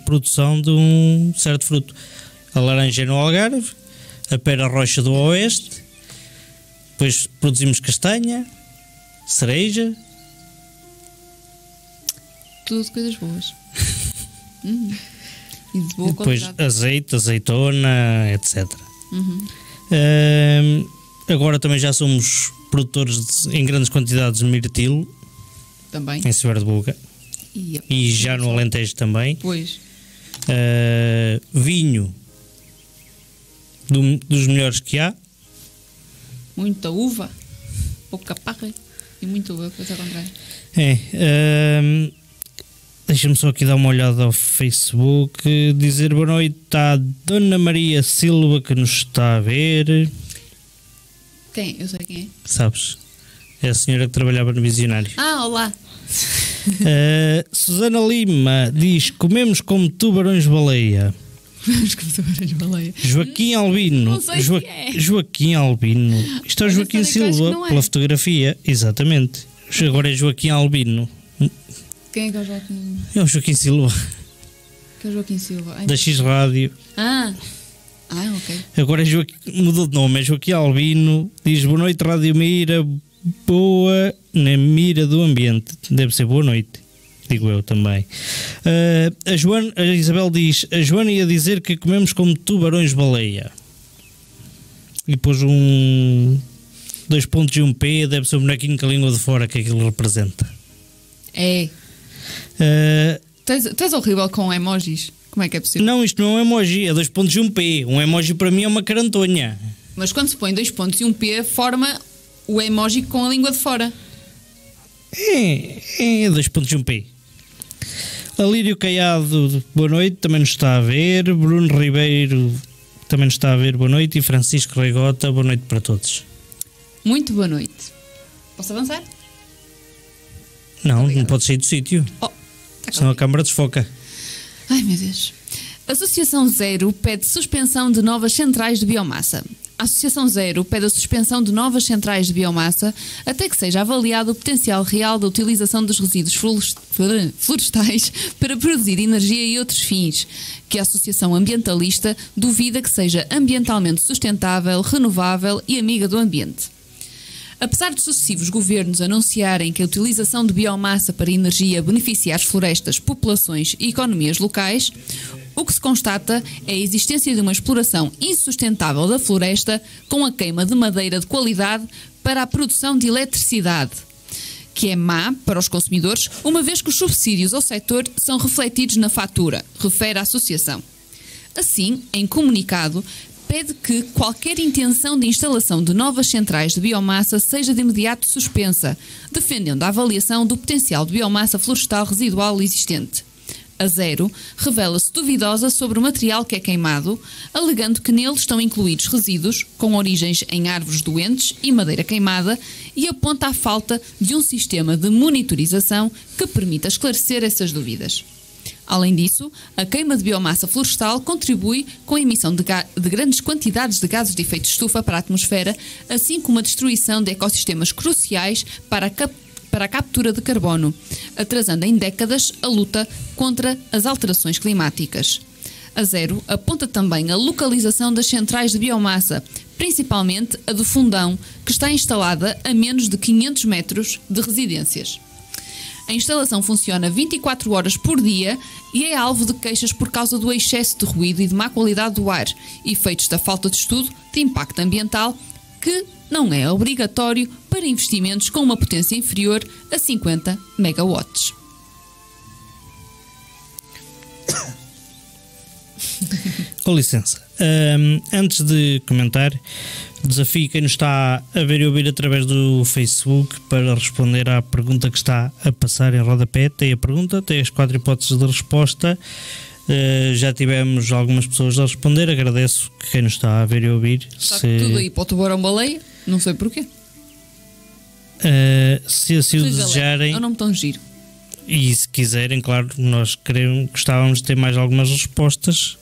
produção de um certo fruto. A laranja no Algarve, a pera roxa do Oeste, depois produzimos castanha, cereja. Tudo coisas boas. E de boa Depois qualidade. azeite, azeitona, etc. Uhum. Agora também já somos produtores em grandes quantidades de mirtilo, Também. em Severo de Buga, e já no Alentejo também. Pois. Vinho dos melhores que há. Muita uva. Pouca parra. E muita uva, coisa contrária. Deixa-me só aqui dar uma olhada ao Facebook. Dizer boa noite à Dona Maria Silva, que nos está a ver. Quem? Eu sei quem é. Sabes? É a senhora que trabalhava no Visionário. Ah, olá. Susana Lima diz: comemos como tubarões-baleia. Vamos com tubarões-baleia. Joaquim Albino. Não sei se é. Joaquim Albino. Isto é o Olha, Joaquim sério que acho Silva, que não é. pela fotografia. Exatamente. Agora é Joaquim Albino. Quem é que é o Joaquim? É o Joaquim Silva, Que é o Joaquim Silva? Ai, da X Rádio. ok. Agora é Joaquim, mudou de nome, é Joaquim Albino. Diz: boa noite, Rádio Mira. Boa na mira do ambiente. Deve ser boa noite, digo eu também. A Isabel diz: a Joana ia dizer que comemos como tubarões-baleia. E pôs 2 pontos e um P. Deve ser o bonequinho com a língua de fora que aquilo representa. É. Tu és horrível com emojis. Como é que é possível? Não, isto não é um emoji, é 2 pontos e um P. Um emoji para mim é uma carantonha. Mas quando se põe 2 pontos e um P, forma o emoji com a língua de fora. É 2 pontos e um P. Alírio Caiado, boa noite, também nos está a ver. Bruno Ribeiro também nos está a ver, boa noite. E Francisco Reigota, boa noite para todos. Muito boa noite. Posso avançar? Não, Obrigada. não pode sair do sítio, Tá senão a câmara desfoca. Ai, meu Deus. Associação Zero pede suspensão de novas centrais de biomassa. A Associação Zero pede a suspensão de novas centrais de biomassa até que seja avaliado o potencial real da utilização dos resíduos florestais para produzir energia e outros fins, que a Associação Ambientalista duvida que seja ambientalmente sustentável, renovável e amiga do ambiente. Apesar de sucessivos governos anunciarem que a utilização de biomassa para energia beneficia as florestas, populações e economias locais, o que se constata é a existência de uma exploração insustentável da floresta com a queima de madeira de qualidade para a produção de eletricidade, que é má para os consumidores, uma vez que os subsídios ao setor são refletidos na fatura, refere a associação. Assim, em comunicado, pede que qualquer intenção de instalação de novas centrais de biomassa seja de imediato suspensa, defendendo a avaliação do potencial de biomassa florestal residual existente. A Zero revela-se duvidosa sobre o material que é queimado, alegando que nele estão incluídos resíduos com origens em árvores doentes e madeira queimada, e aponta a falta de um sistema de monitorização que permita esclarecer essas dúvidas. Além disso, a queima de biomassa florestal contribui com a emissão de grandes quantidades de gases de efeito de estufa para a atmosfera, assim como a destruição de ecossistemas cruciais para a captura de carbono, atrasando em décadas a luta contra as alterações climáticas. A Zero aponta também a localização das centrais de biomassa, principalmente a do Fundão, que está instalada a menos de 500 metros de residências. A instalação funciona 24 horas por dia e é alvo de queixas por causa do excesso de ruído e de má qualidade do ar, efeitos da falta de estudo de impacto ambiental, que não é obrigatório para investimentos com uma potência inferior a 50 megawatts. Com licença. Antes de comentar, desafio quem nos está a ver e ouvir através do Facebook para responder à pergunta que está a passar em rodapé. Tem a pergunta, tem as 4 hipóteses de resposta. Já tivemos algumas pessoas a responder. Agradeço que quem nos está a ver e ouvir. Está tudo aí para o tubarão-baleia, não sei porquê. Se assim o desejarem. É um nome tão giro. E se quiserem, claro, nós gostávamos de ter mais algumas respostas.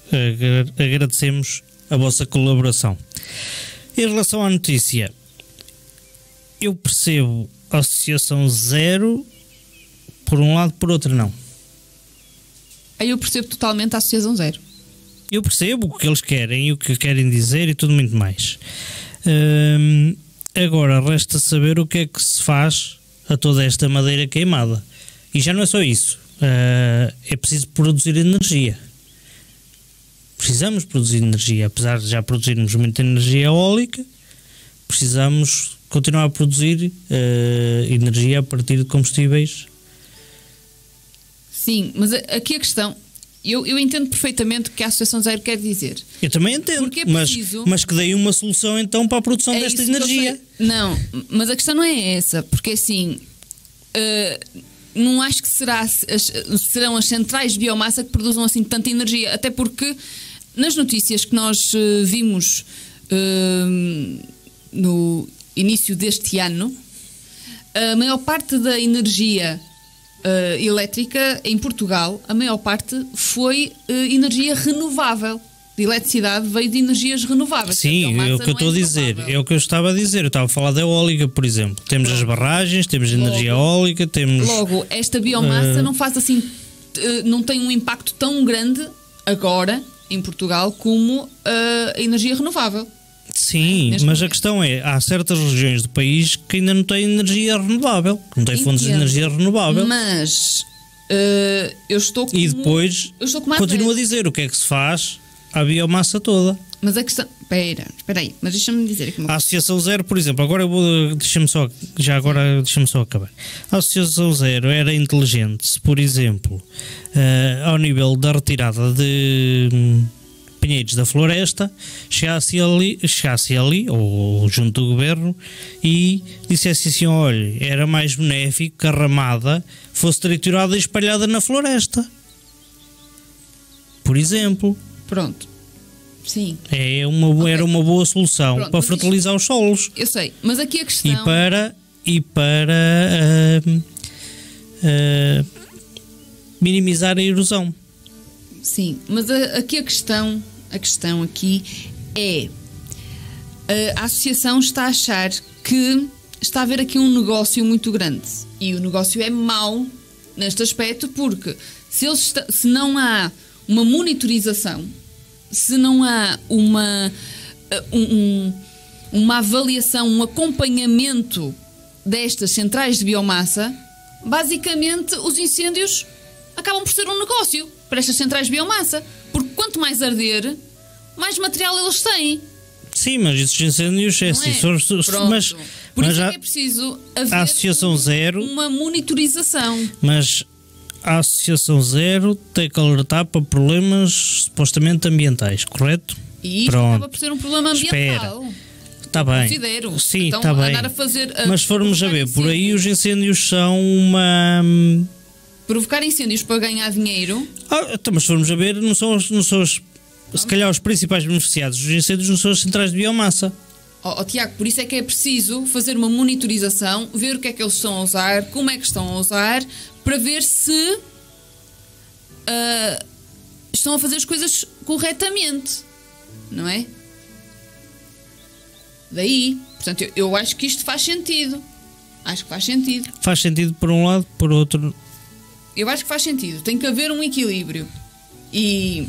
Agradecemos a vossa colaboração. Em relação à notícia, eu percebo a associação zero por um lado, por outro não. Aí eu percebo totalmente a associação zero. Eu percebo o que eles querem e o que querem dizer e tudo muito mais. Agora resta saber o que é que se faz a toda esta madeira queimada. E já não é só isso. É preciso produzir energia. Precisamos produzir energia. Apesar de já produzirmos muita energia eólica, precisamos continuar a produzir energia a partir de combustíveis. Sim, mas aqui a questão... Eu entendo perfeitamente o que a Associação Zero quer dizer. Eu também entendo, Porque é preciso... mas que dei uma solução então para a produção desta energia. Não, mas a questão não é essa, porque assim, não acho que serão as centrais de biomassa que produzam assim tanta energia, até porque nas notícias que nós vimos no início deste ano, a maior parte da energia elétrica em Portugal, a maior parte foi energia renovável. De eletricidade veio de energias renováveis. Sim, é o que eu estou a dizer. É o que eu estava a dizer. Eu estava a falar da eólica, por exemplo. Temos as barragens, temos energia eólica, temos... Logo, esta biomassa não faz assim... não tem um impacto tão grande agora, em Portugal, como a energia renovável. Sim, mas a questão é, há certas regiões do país que ainda não têm energia renovável, não têm fontes de energia renovável. Mas eu estou com... E depois continuo a dizer o que é que se faz à biomassa toda. Mas a questão... Espera aí, mas deixa-me dizer aqui uma coisa. A Associação Zero, por exemplo, agora deixa-me só acabar. A Associação Zero era inteligente se, por exemplo, ao nível da retirada de pinheiros da floresta, chegasse ali, ou junto do governo, e dissesse assim: olha, era mais benéfico que a ramada fosse triturada e espalhada na floresta. Por exemplo. Pronto. Sim. Era uma boa solução. Pronto, para fertilizar os solos. Eu sei, mas aqui a questão... E para minimizar a erosão. Sim, mas aqui a questão aqui é... A associação está a achar que está a haver aqui um negócio muito grande. E o negócio é mau neste aspecto, porque se não há uma monitorização, se não há uma avaliação, um acompanhamento destas centrais de biomassa, basicamente os incêndios acabam por ser um negócio para estas centrais de biomassa, porque quanto mais arder, mais material eles têm. Sim, mas esses incêndios é assim. Mas por isso é que é preciso haver a Associação Zero, uma monitorização. Mas a Associação Zero tem que alertar para problemas supostamente ambientais, correto? E isso acaba por ser um problema ambiental. Está bem. Considero. Sim, então, está bem. Mas se formos a ver, por aí os incêndios são uma... Provocar incêndios para ganhar dinheiro. Então, mas se formos a ver, não são se calhar os principais beneficiados dos incêndios não são as centrais de biomassa. Tiago, por isso é que é preciso fazer uma monitorização, ver o que é que eles estão a usar, como é que estão a usar, para ver se estão a fazer as coisas corretamente, não é? Daí, portanto, eu acho que isto faz sentido. Acho que faz sentido. Faz sentido por um lado, por outro... Eu acho que faz sentido. Tem que haver um equilíbrio. E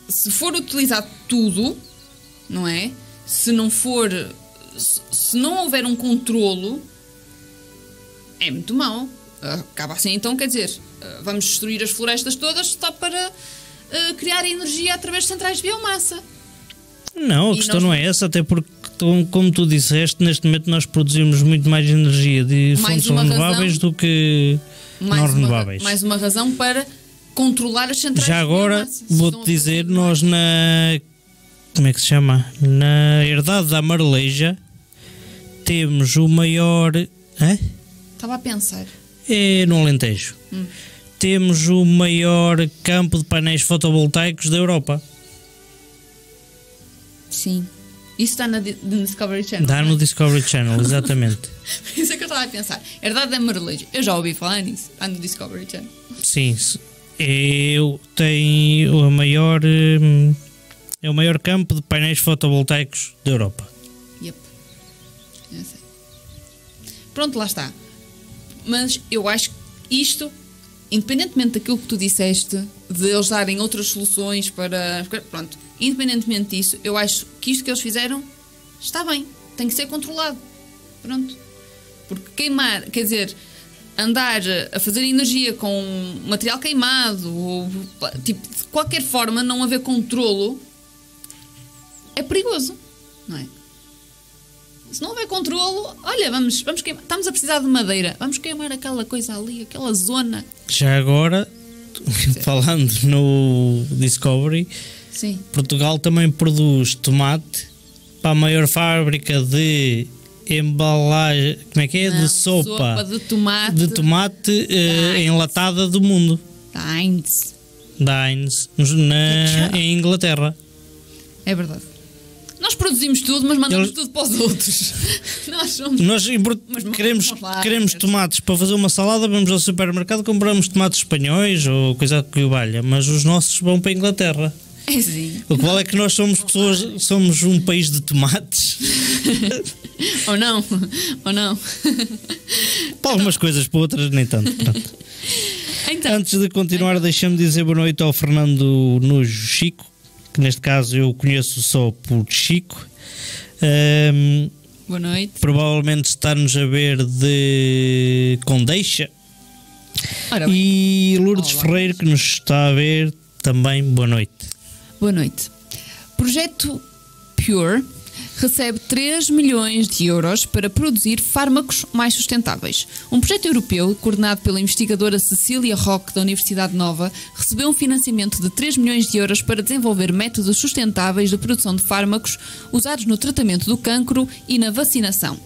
se for utilizado tudo, não é? Se não houver um controlo, é muito mau. Acaba assim, então, quer dizer, vamos destruir as florestas todas só para criar energia através de centrais de biomassa. Não, a questão não é essa, até porque, como tu disseste, neste momento nós produzimos muito mais energia de fontes renováveis do que não renováveis. Mais uma razão para controlar as centrais já agora, de biomassa. vou-te dizer, nós na como é que se chama? Na herdade da Marleja temos o maior. Estava a pensar. É no Alentejo. Temos o maior campo de painéis fotovoltaicos da Europa. Sim. Isso está no Discovery Channel. Dá no Discovery Channel, exatamente. Isso é que eu estava a pensar. Herdade da Marleja. Eu já ouvi falar nisso. Está no Discovery Channel. Sim, eu tenho o maior. É o maior campo de painéis fotovoltaicos da Europa. Yep. Eu sei. Pronto, lá está. Mas eu acho que isto, independentemente daquilo que tu disseste, de eles darem outras soluções para. Pronto, independentemente disso, eu acho que isto que eles fizeram está bem. Tem que ser controlado. Pronto. Porque queimar, quer dizer, andar a fazer energia com material queimado, ou tipo, de qualquer forma, não haver controlo, é perigoso, não é? Se não houver controlo, olha, vamos queimar. Estamos a precisar de madeira. Vamos queimar aquela coisa ali, aquela zona. Já agora, falando no Discovery, Sim. Portugal também produz tomate para a maior fábrica de embalagem, como é que é? Não, de sopa de tomate enlatada do mundo. da Heinz. Da Heinz, em Inglaterra. É verdade. Nós produzimos tudo, mas mandamos tudo para os outros. Nós queremos tomates para fazer uma salada, vamos ao supermercado, compramos tomates espanhóis ou coisa que o valha, mas os nossos vão para a Inglaterra. É sim. O que vale é que nós somos um país de tomates. Ou não. Para algumas coisas, para outras nem tanto. Então, antes de continuar, deixa-me dizer boa noite ao Fernando Nujo Chico, que neste caso eu conheço só por Chico. Boa noite. Provavelmente está-nos a ver de Condeixa. E Lourdes Ferreira, que nos está a ver também. Boa noite. Boa noite. Projeto Pure recebe 3 milhões de euros para produzir fármacos mais sustentáveis. Um projeto europeu, coordenado pela investigadora Cecília Roque, da Universidade Nova, recebeu um financiamento de 3 milhões de euros para desenvolver métodos sustentáveis de produção de fármacos usados no tratamento do cancro e na vacinação.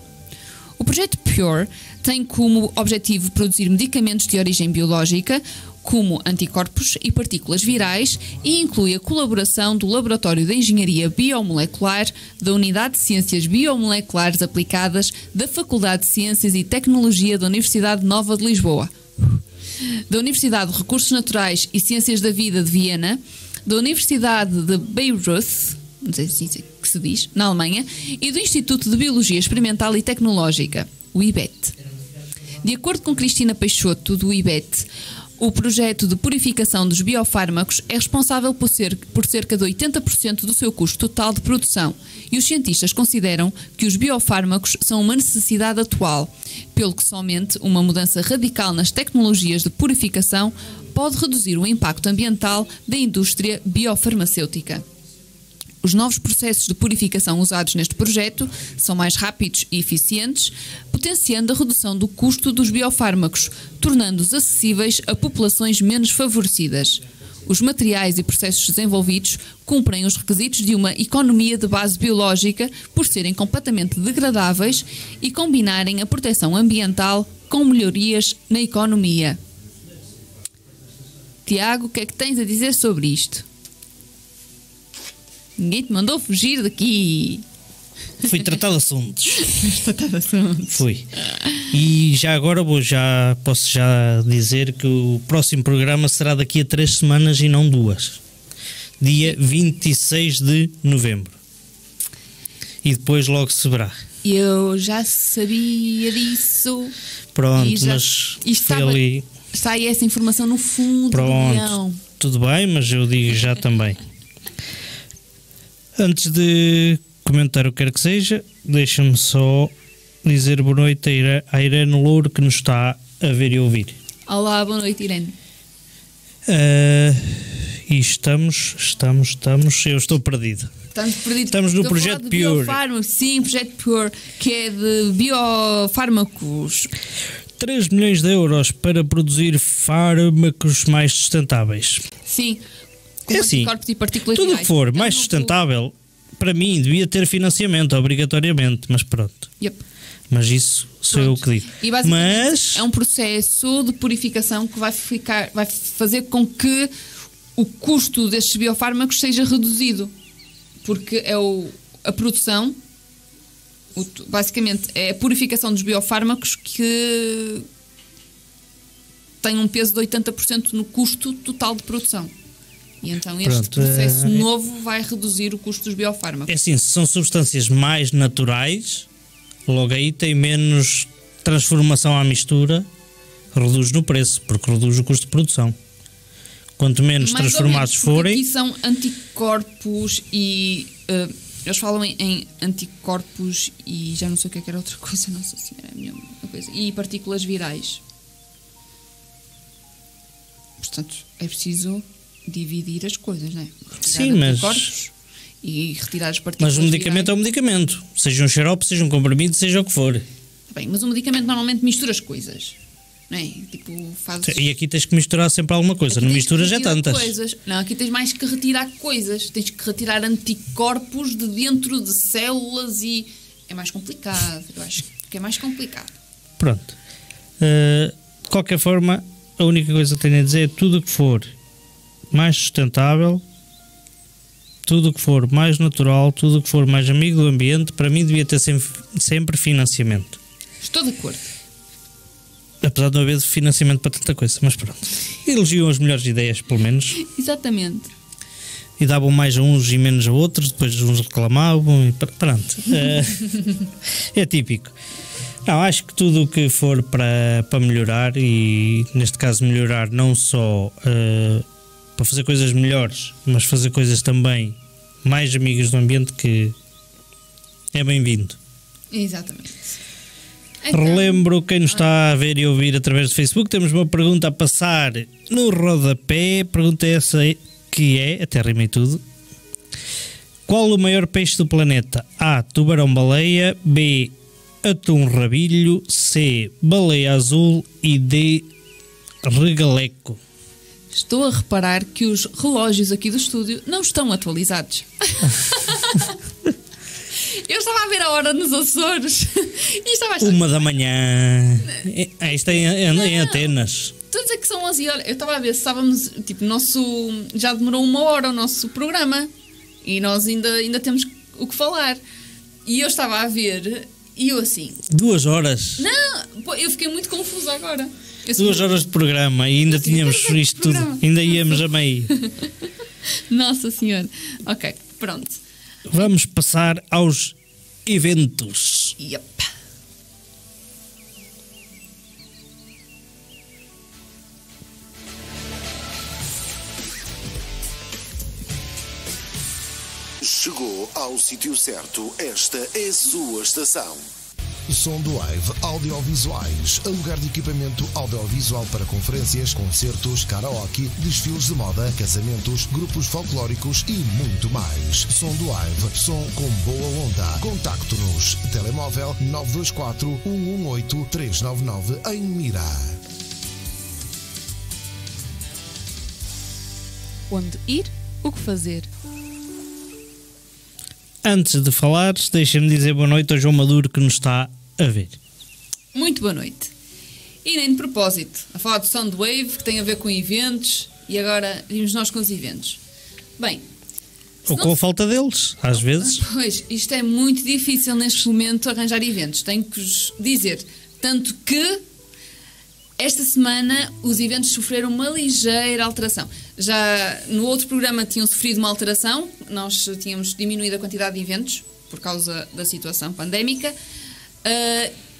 O projeto Pure tem como objetivo produzir medicamentos de origem biológica, como anticorpos e partículas virais, e inclui a colaboração do Laboratório de Engenharia Biomolecular da Unidade de Ciências Biomoleculares Aplicadas da Faculdade de Ciências e Tecnologia da Universidade Nova de Lisboa, da Universidade de Recursos Naturais e Ciências da Vida de Viena, da Universidade de Bayreuth, não sei se é que se diz, na Alemanha, e do Instituto de Biologia Experimental e Tecnológica, o IBET. De acordo com Cristina Peixoto, do IBET, o projeto de purificação dos biofármacos é responsável por cerca de 80% do seu custo total de produção, e os cientistas consideram que os biofármacos são uma necessidade atual, pelo que somente uma mudança radical nas tecnologias de purificação pode reduzir o impacto ambiental da indústria biofarmacêutica. Os novos processos de purificação usados neste projeto são mais rápidos e eficientes, potenciando a redução do custo dos biofármacos, tornando-os acessíveis a populações menos favorecidas. Os materiais e processos desenvolvidos cumprem os requisitos de uma economia de base biológica por serem completamente degradáveis e combinarem a proteção ambiental com melhorias na economia. Tiago, o que é que tens a dizer sobre isto? Ninguém te mandou fugir daqui. Fui tratar de assuntos. Fui. E já agora posso já dizer que o próximo programa será daqui a 3 semanas e não 2. Dia 26 de novembro. E depois logo se verá. Eu já sabia disso. Pronto, mas ali... Está aí essa informação no fundo do leão. Tudo bem, mas eu digo já também. Antes de comentar o que quer que seja, deixa-me só dizer boa noite à Irene Louro, que nos está a ver e ouvir. Olá, boa noite, Irene. E estamos, eu estou perdido. Estamos no projeto Pure. Sim, projeto Pure, que é de biofármacos. 3 milhões de euros para produzir fármacos mais sustentáveis. Sim. É assim, anticorpos e partículas tudo o virais. que for mais sustentável para mim, devia ter financiamento, obrigatoriamente, mas pronto. Yep. Mas isso sou eu que digo. E basicamente Mas é um processo de purificação que vai fazer com que o custo destes biofármacos seja reduzido. Porque é a produção, basicamente é a purificação dos biofármacos que tem um peso de 80% no custo total de produção. E então este processo novo vai reduzir o custo dos biofármacos. É assim, se são substâncias mais naturais, logo aí tem menos transformação à mistura, reduz no preço, porque reduz o custo de produção. Quanto menos Mais transformados menos, forem... Aqui são anticorpos e... eles falam em anticorpos e já não sei o que era outra coisa, nossa senhora, é a minha coisa. E partículas virais. Portanto, é preciso dividir as coisas, não é? Sim, mas... anticorpos e retirar as partículas Mas o medicamento virais. é um medicamento. Seja um xarope, seja um comprimido, seja o que for. Bem, mas o medicamento normalmente mistura as coisas. Não é? Tipo, fazes... E aqui tens que misturar sempre alguma coisa. Aqui Não tens que misturas é retirar tantas. coisas. Não, aqui tens mais que retirar coisas. Tens que retirar anticorpos de dentro de células e é mais complicado. Eu acho que é mais complicado. Pronto. De qualquer forma, a única coisa que tenho a dizer é tudo o que for mais sustentável, tudo o que for mais natural, tudo o que for mais amigo do ambiente, para mim devia ter sempre financiamento. Estou de acordo. Apesar de não haver financiamento para tanta coisa, mas pronto. Elogiam as melhores ideias, pelo menos. Exatamente. E davam mais a uns e menos a outros, depois uns reclamavam e pronto. É típico. Não, acho que tudo o que for para melhorar, e neste caso melhorar não só para fazer coisas melhores, mas fazer coisas também mais amigas do ambiente, que é bem-vindo. Exatamente. Relembro quem nos está a ver e ouvir através do Facebook, temos uma pergunta a passar no rodapé. Pergunta essa que é, até rimei tudo: qual o maior peixe do planeta? A. Tubarão-baleia, B. Atum-rabilho, C. Baleia azul e D. Regaleco. Estou a reparar que os relógios aqui do estúdio não estão atualizados. Eu estava a ver a hora nos Açores e estava a achar... 1 da manhã. Isto é em Atenas. Estou a dizer que são 11 horas. Eu estava a ver se estávamos... Tipo, já demorou 1 hora o nosso programa e nós ainda temos o que falar. E eu estava a ver e eu assim... 2 horas? Não, eu fiquei muito confusa agora. 2 horas de programa e ainda tínhamos isto tudo. Ainda íamos a meio. Nossa Senhora. Ok, pronto. Vamos passar aos eventos. Yep. Chegou ao sítio certo. Esta é a sua estação. Som do Live Audiovisuais, alugar de equipamento audiovisual para conferências, concertos, karaoke, desfiles de moda, casamentos, grupos folclóricos e muito mais. Som do Live, som com boa onda. Contacto-nos, telemóvel 924 118 399 em Mira. Onde ir? O que fazer? Antes de falares, deixa-me dizer boa noite ao João Maduro, que nos está a ver. Muito boa noite. E nem de propósito, a falar do Soundwave, que tem a ver com eventos, e agora vimos nós com os eventos. Bem... Ou com a falta deles, às vezes. Pois, isto é muito difícil neste momento arranjar eventos, tenho que vos dizer. Tanto que esta semana os eventos sofreram uma ligeira alteração. Já no outro programa tinham sofrido uma alteração, nós tínhamos diminuído a quantidade de eventos por causa da situação pandémica,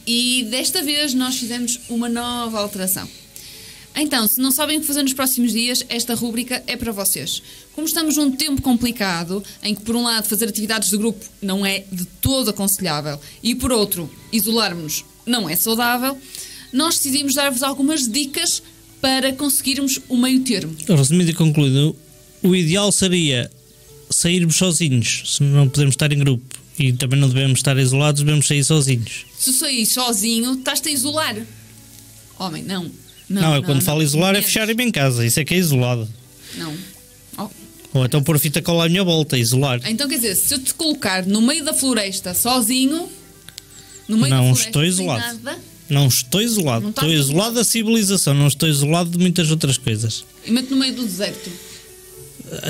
e desta vez nós fizemos uma nova alteração. Então, se não sabem o que fazer nos próximos dias, esta rúbrica é para vocês. Como estamos num tempo complicado, em que por um lado fazer atividades de grupo não é de todo aconselhável e por outro isolarmos-nos não é saudável, nós decidimos dar-vos algumas dicas para conseguirmos o meio termo. Resumido e concluído, o ideal seria sairmos sozinhos, se não podemos estar em grupo, e também não devemos estar isolados, devemos sair sozinhos. Se sair sozinho, estás-te a isolar. Homem, não. Não, quando falo isolar é fecharem-me em casa, isso é que é isolado. Não. Oh. Ou então pôr fita cola à minha volta, isolar. Então, quer dizer, se eu te colocar no meio da floresta sozinho, no meio Não da floresta estou sem isolado. nada, Não estou isolado. Não estás Estou isolado da civilização, não estou isolado de muitas outras coisas. e meto no meio do deserto.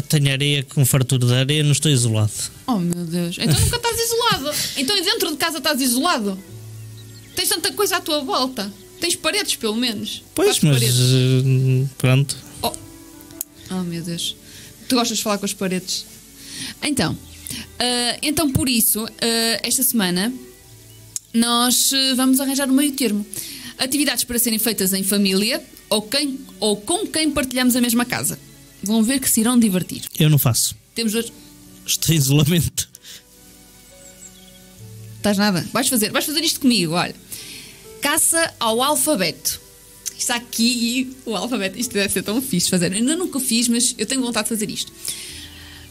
Tenho areia com fartura de areia, não estou isolado. Oh meu Deus, então nunca estás isolado. Então dentro de casa estás isolado. Tens tanta coisa à tua volta. Tens paredes, pelo menos. Pois, Quatro mas paredes. pronto. Oh meu Deus. Tu gostas de falar com as paredes. Então por isso, esta semana nós vamos arranjar um meio termo. Atividades para serem feitas em família ou com quem partilhamos a mesma casa. Vão ver que se irão divertir. Eu não faço. Temos dois... Estou em isolamento. Estás nada? Vais fazer isto comigo, olha. Caça ao alfabeto. Está aqui o alfabeto. Isto deve ser tão fixe fazer. Eu ainda nunca fiz, mas eu tenho vontade de fazer isto.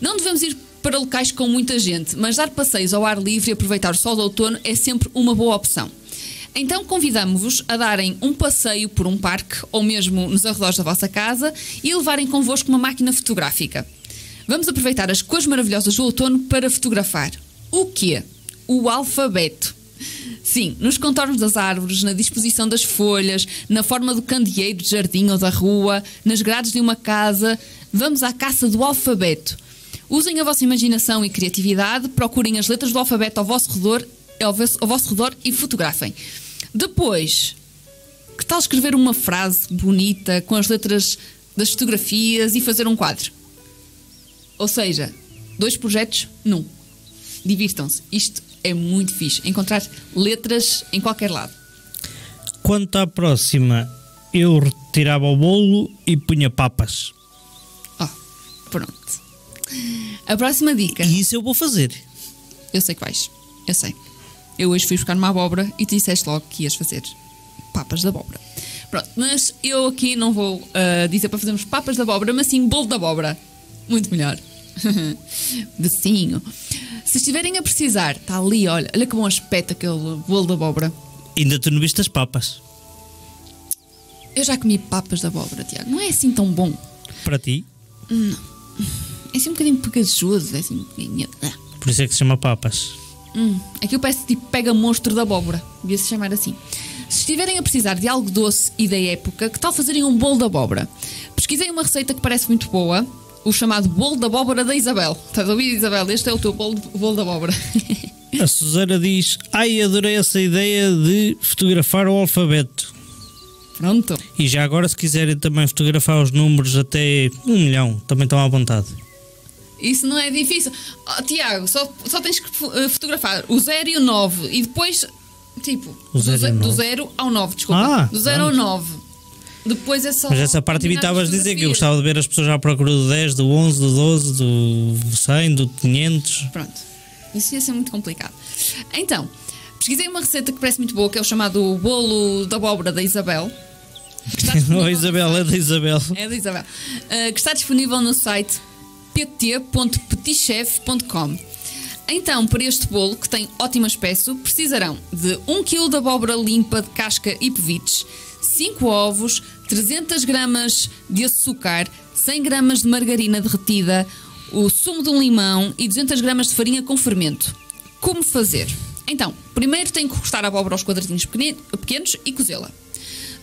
Não devemos ir para locais com muita gente, mas dar passeios ao ar livre e aproveitar o sol do outono é sempre uma boa opção. Então convidamos-vos a darem um passeio por um parque ou mesmo nos arredores da vossa casa e levarem convosco uma máquina fotográfica. Vamos aproveitar as cores maravilhosas do outono para fotografar. O quê? O alfabeto. Sim, nos contornos das árvores, na disposição das folhas, na forma do candeeiro de jardim ou da rua, nas grades de uma casa. Vamos à caça do alfabeto. Usem a vossa imaginação e criatividade, procurem as letras do alfabeto ao vosso redor e fotografem. Depois, que tal escrever uma frase bonita com as letras das fotografias e fazer um quadro? Ou seja, 2 projetos num. Divirtam-se. Isto é muito fixe. Encontrar letras em qualquer lado. Quanto à próxima, eu retirava o bolo e punha papas. Pronto. A próxima dica. E isso eu vou fazer. Eu sei que vais. Eu sei. Eu hoje fui buscar uma abóbora e te disseste logo que ias fazer papas de abóbora. Pronto, mas eu aqui não vou dizer para fazermos papas de abóbora, mas sim bolo de abóbora. Muito melhor. Docinho. Se estiverem a precisar, está ali, olha que bom aspecto aquele bolo de abóbora. Ainda tu não viste as papas? Eu já comi papas de abóbora, Tiago. Não é assim tão bom. Para ti? Não. É assim um bocadinho pegajoso. É assim um bocadinho... Por isso é que se chama papas. Aquilo parece tipo pega monstro da abóbora. Devia-se chamar assim. Se estiverem a precisar de algo doce e da época, que tal fazerem um bolo de abóbora? Pesquisei uma receita que parece muito boa. O chamado bolo de abóbora da Isabel. Estás a ouvir, Isabel? Este é o teu bolo de abóbora. A Susana diz: ai, adorei essa ideia de fotografar o alfabeto. Pronto. E já agora, se quiserem também fotografar os números até 1 milhão, também estão à vontade. Isso não é difícil. Tiago, só tens que fotografar o 0 e o 9. E depois, tipo, do 0 ao 9, desculpa. Do 0 ao 9. Depois é só... Mas essa parte evitavas de dizer que eu gostava de ver as pessoas à procura do 10, do 11, do 12, do 100, do 500. Pronto. Isso ia ser muito complicado. Então, pesquisei uma receita que parece muito boa, que é o chamado bolo da abóbora da Isabel. Oh, Isabel, é da Isabel. É da Isabel. Que está disponível no site pt.petitchef.com. Então, para este bolo, que tem ótimo aspecto, precisarão de 1 kg de abóbora limpa de casca e pevites, 5 ovos, 300 gramas de açúcar, 100 gramas de margarina derretida, o sumo de um limão e 200 gramas de farinha com fermento. Como fazer? Então, primeiro tem que cortar a abóbora aos quadradinhos pequenos e cozê-la.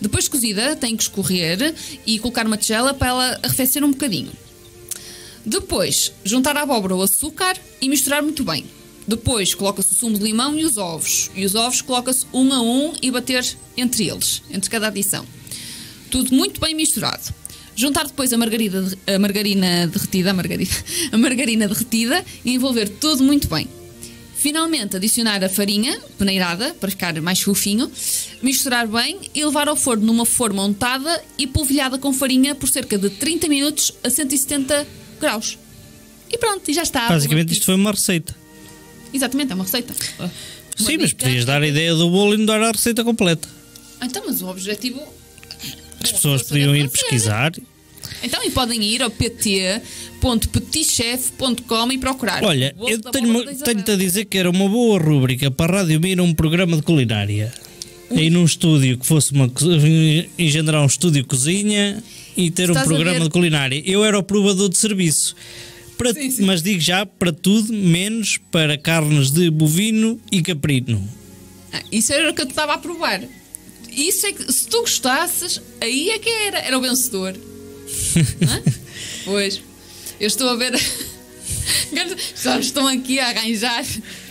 Depois de cozida, tem que escorrer e colocar uma tigela para ela arrefecer um bocadinho. Depois, juntar a abóbora ao açúcar e misturar muito bem. Depois, coloca-se o sumo de limão e os ovos. E os ovos coloca-se 1 a 1 e bater entre eles, entre cada adição. Tudo muito bem misturado. Juntar depois a margarina derretida e envolver tudo muito bem. Finalmente, adicionar a farinha peneirada para ficar mais fofinho, misturar bem e levar ao forno numa forma untada e polvilhada com farinha por cerca de 30 minutos a 170 graus. E pronto, e já está. Basicamente isto foi uma receita. Exatamente, é uma receita. Sim, mas podias dar a ideia do bolo e não dar a receita completa. Então, mas o objetivo... As pessoas podiam ir pesquisar. Então, e podem ir ao pt.petitchef.com e procurar. Olha, eu tenho-te a dizer que era uma boa rúbrica para a Rádio Mira, um programa de culinária. Aí num estúdio que fosse engendrar um estúdio de cozinha e ter um programa de culinária. Eu era o provador de serviço. Sim. Mas digo já, para tudo, menos para carnes de bovino e caprino. Isso era o que eu te estava a provar. Isso é que, se tu gostasses, aí é que era o vencedor. Hã? Pois, eu estou a ver. Já estão aqui a arranjar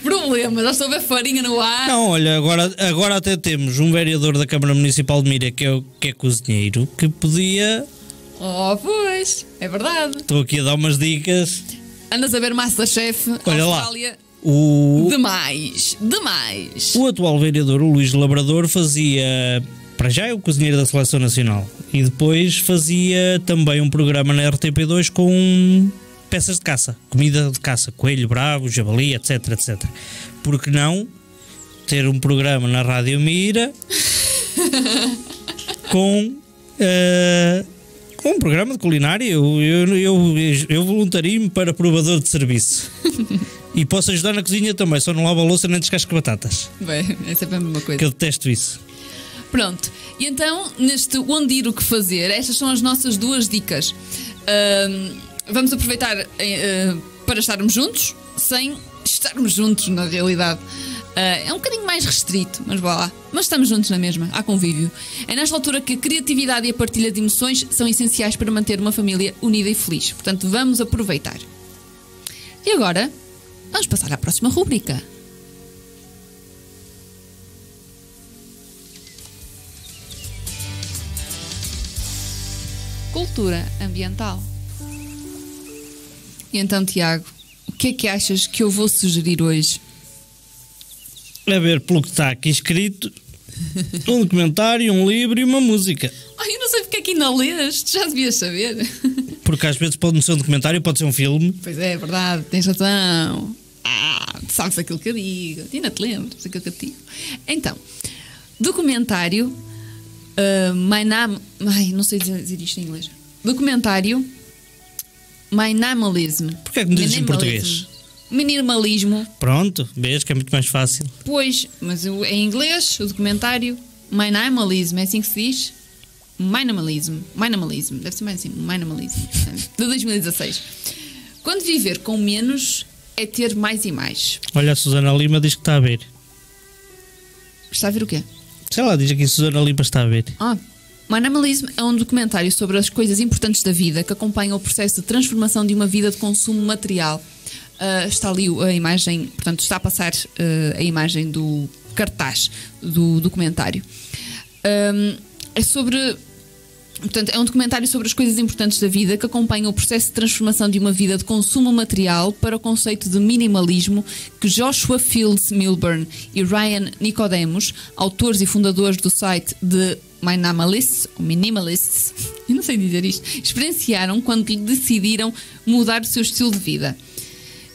problemas, já estou a ver farinha no ar. Não, olha, agora até temos um vereador da Câmara Municipal de Mira que é cozinheiro, que podia. Oh, pois, é verdade. Estou aqui a dar umas dicas. Andas a ver Masterchef, Olha lá. Austrália. Demais. O atual vereador, o Luís Labrador, fazia. Para já é o cozinheiro da Seleção Nacional. E depois fazia também um programa na RTP2 com peças de caça, comida de caça, coelho bravo, javali, etc, etc. Por que não ter um programa na Rádio Mira com um programa de culinária? Eu voluntario-me para provador de serviço. E posso ajudar na cozinha também, só não lavo a louça nem descasco batatas. Bem, é sempre a mesma coisa. Que eu detesto isso. Pronto, e então, neste onde ir o que fazer, estas são as nossas 2 dicas. Vamos aproveitar para estarmos juntos, sem estarmos juntos na realidade. É um bocadinho mais restrito, mas vá lá. Mas estamos juntos na mesma, há convívio. É nesta altura que a criatividade e a partilha de emoções são essenciais para manter uma família unida e feliz. Portanto, vamos aproveitar. E agora, vamos passar à próxima rubrica. Cultura ambiental. E então, Tiago, o que é que achas que eu vou sugerir hoje? A ver, pelo que está aqui escrito, um documentário, um livro e uma música. Ai, eu não sei porque é que ainda lês, já devias saber. Porque às vezes pode não ser um documentário, pode ser um filme. Pois é verdade, tens razão. Sabes aquilo que eu digo, ainda te lembras aquilo que eu te digo. Então, documentário, não sei dizer isto em inglês. Documentário Minimalism. Porquê é que me dizes em português? Minimalismo. Pronto, vês que é muito mais fácil. Pois, mas em inglês, o documentário Minimalism, é assim que se diz? Minimalism, deve ser mais assim, Minimalism, de 2016. Quando viver com menos é ter mais e mais. Olha, a Susana Lima diz que está a ver. Está a ver o quê? Sei lá, diz aqui Susana Lima está a ver. Minimalism é um documentário sobre as coisas importantes da vida que acompanha o processo de transformação de uma vida de consumo material. Está ali a imagem, portanto, está a passar a imagem do cartaz do documentário. Portanto, é um documentário sobre as coisas importantes da vida que acompanha o processo de transformação de uma vida de consumo material para o conceito de minimalismo que Joshua Fields Milburn e Ryan Nicodemus, autores e fundadores do site de Minimalists, eu não sei dizer isto, experienciaram quando decidiram mudar o seu estilo de vida.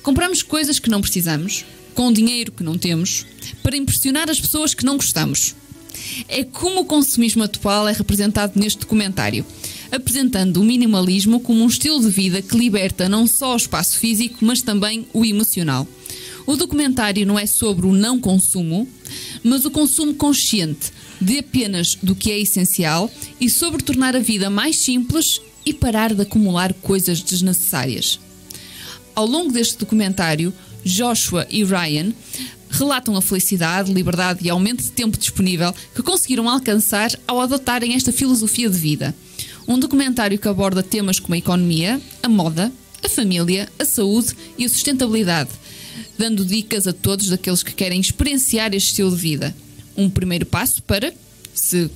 Compramos coisas que não precisamos, com dinheiro que não temos, para impressionar as pessoas que não gostamos. É como o consumismo atual é representado neste documentário, apresentando o minimalismo como um estilo de vida que liberta não só o espaço físico, mas também o emocional. O documentário não é sobre o não consumo, mas o consumo consciente de apenas do que é essencial e sobre tornar a vida mais simples e parar de acumular coisas desnecessárias. Ao longo deste documentário, Joshua e Ryan relatam a felicidade, liberdade e aumento de tempo disponível que conseguiram alcançar ao adotarem esta filosofia de vida. Um documentário que aborda temas como a economia, a moda, a família, a saúde e a sustentabilidade, dando dicas a todos daqueles que querem experienciar este estilo de vida. Um primeiro passo para,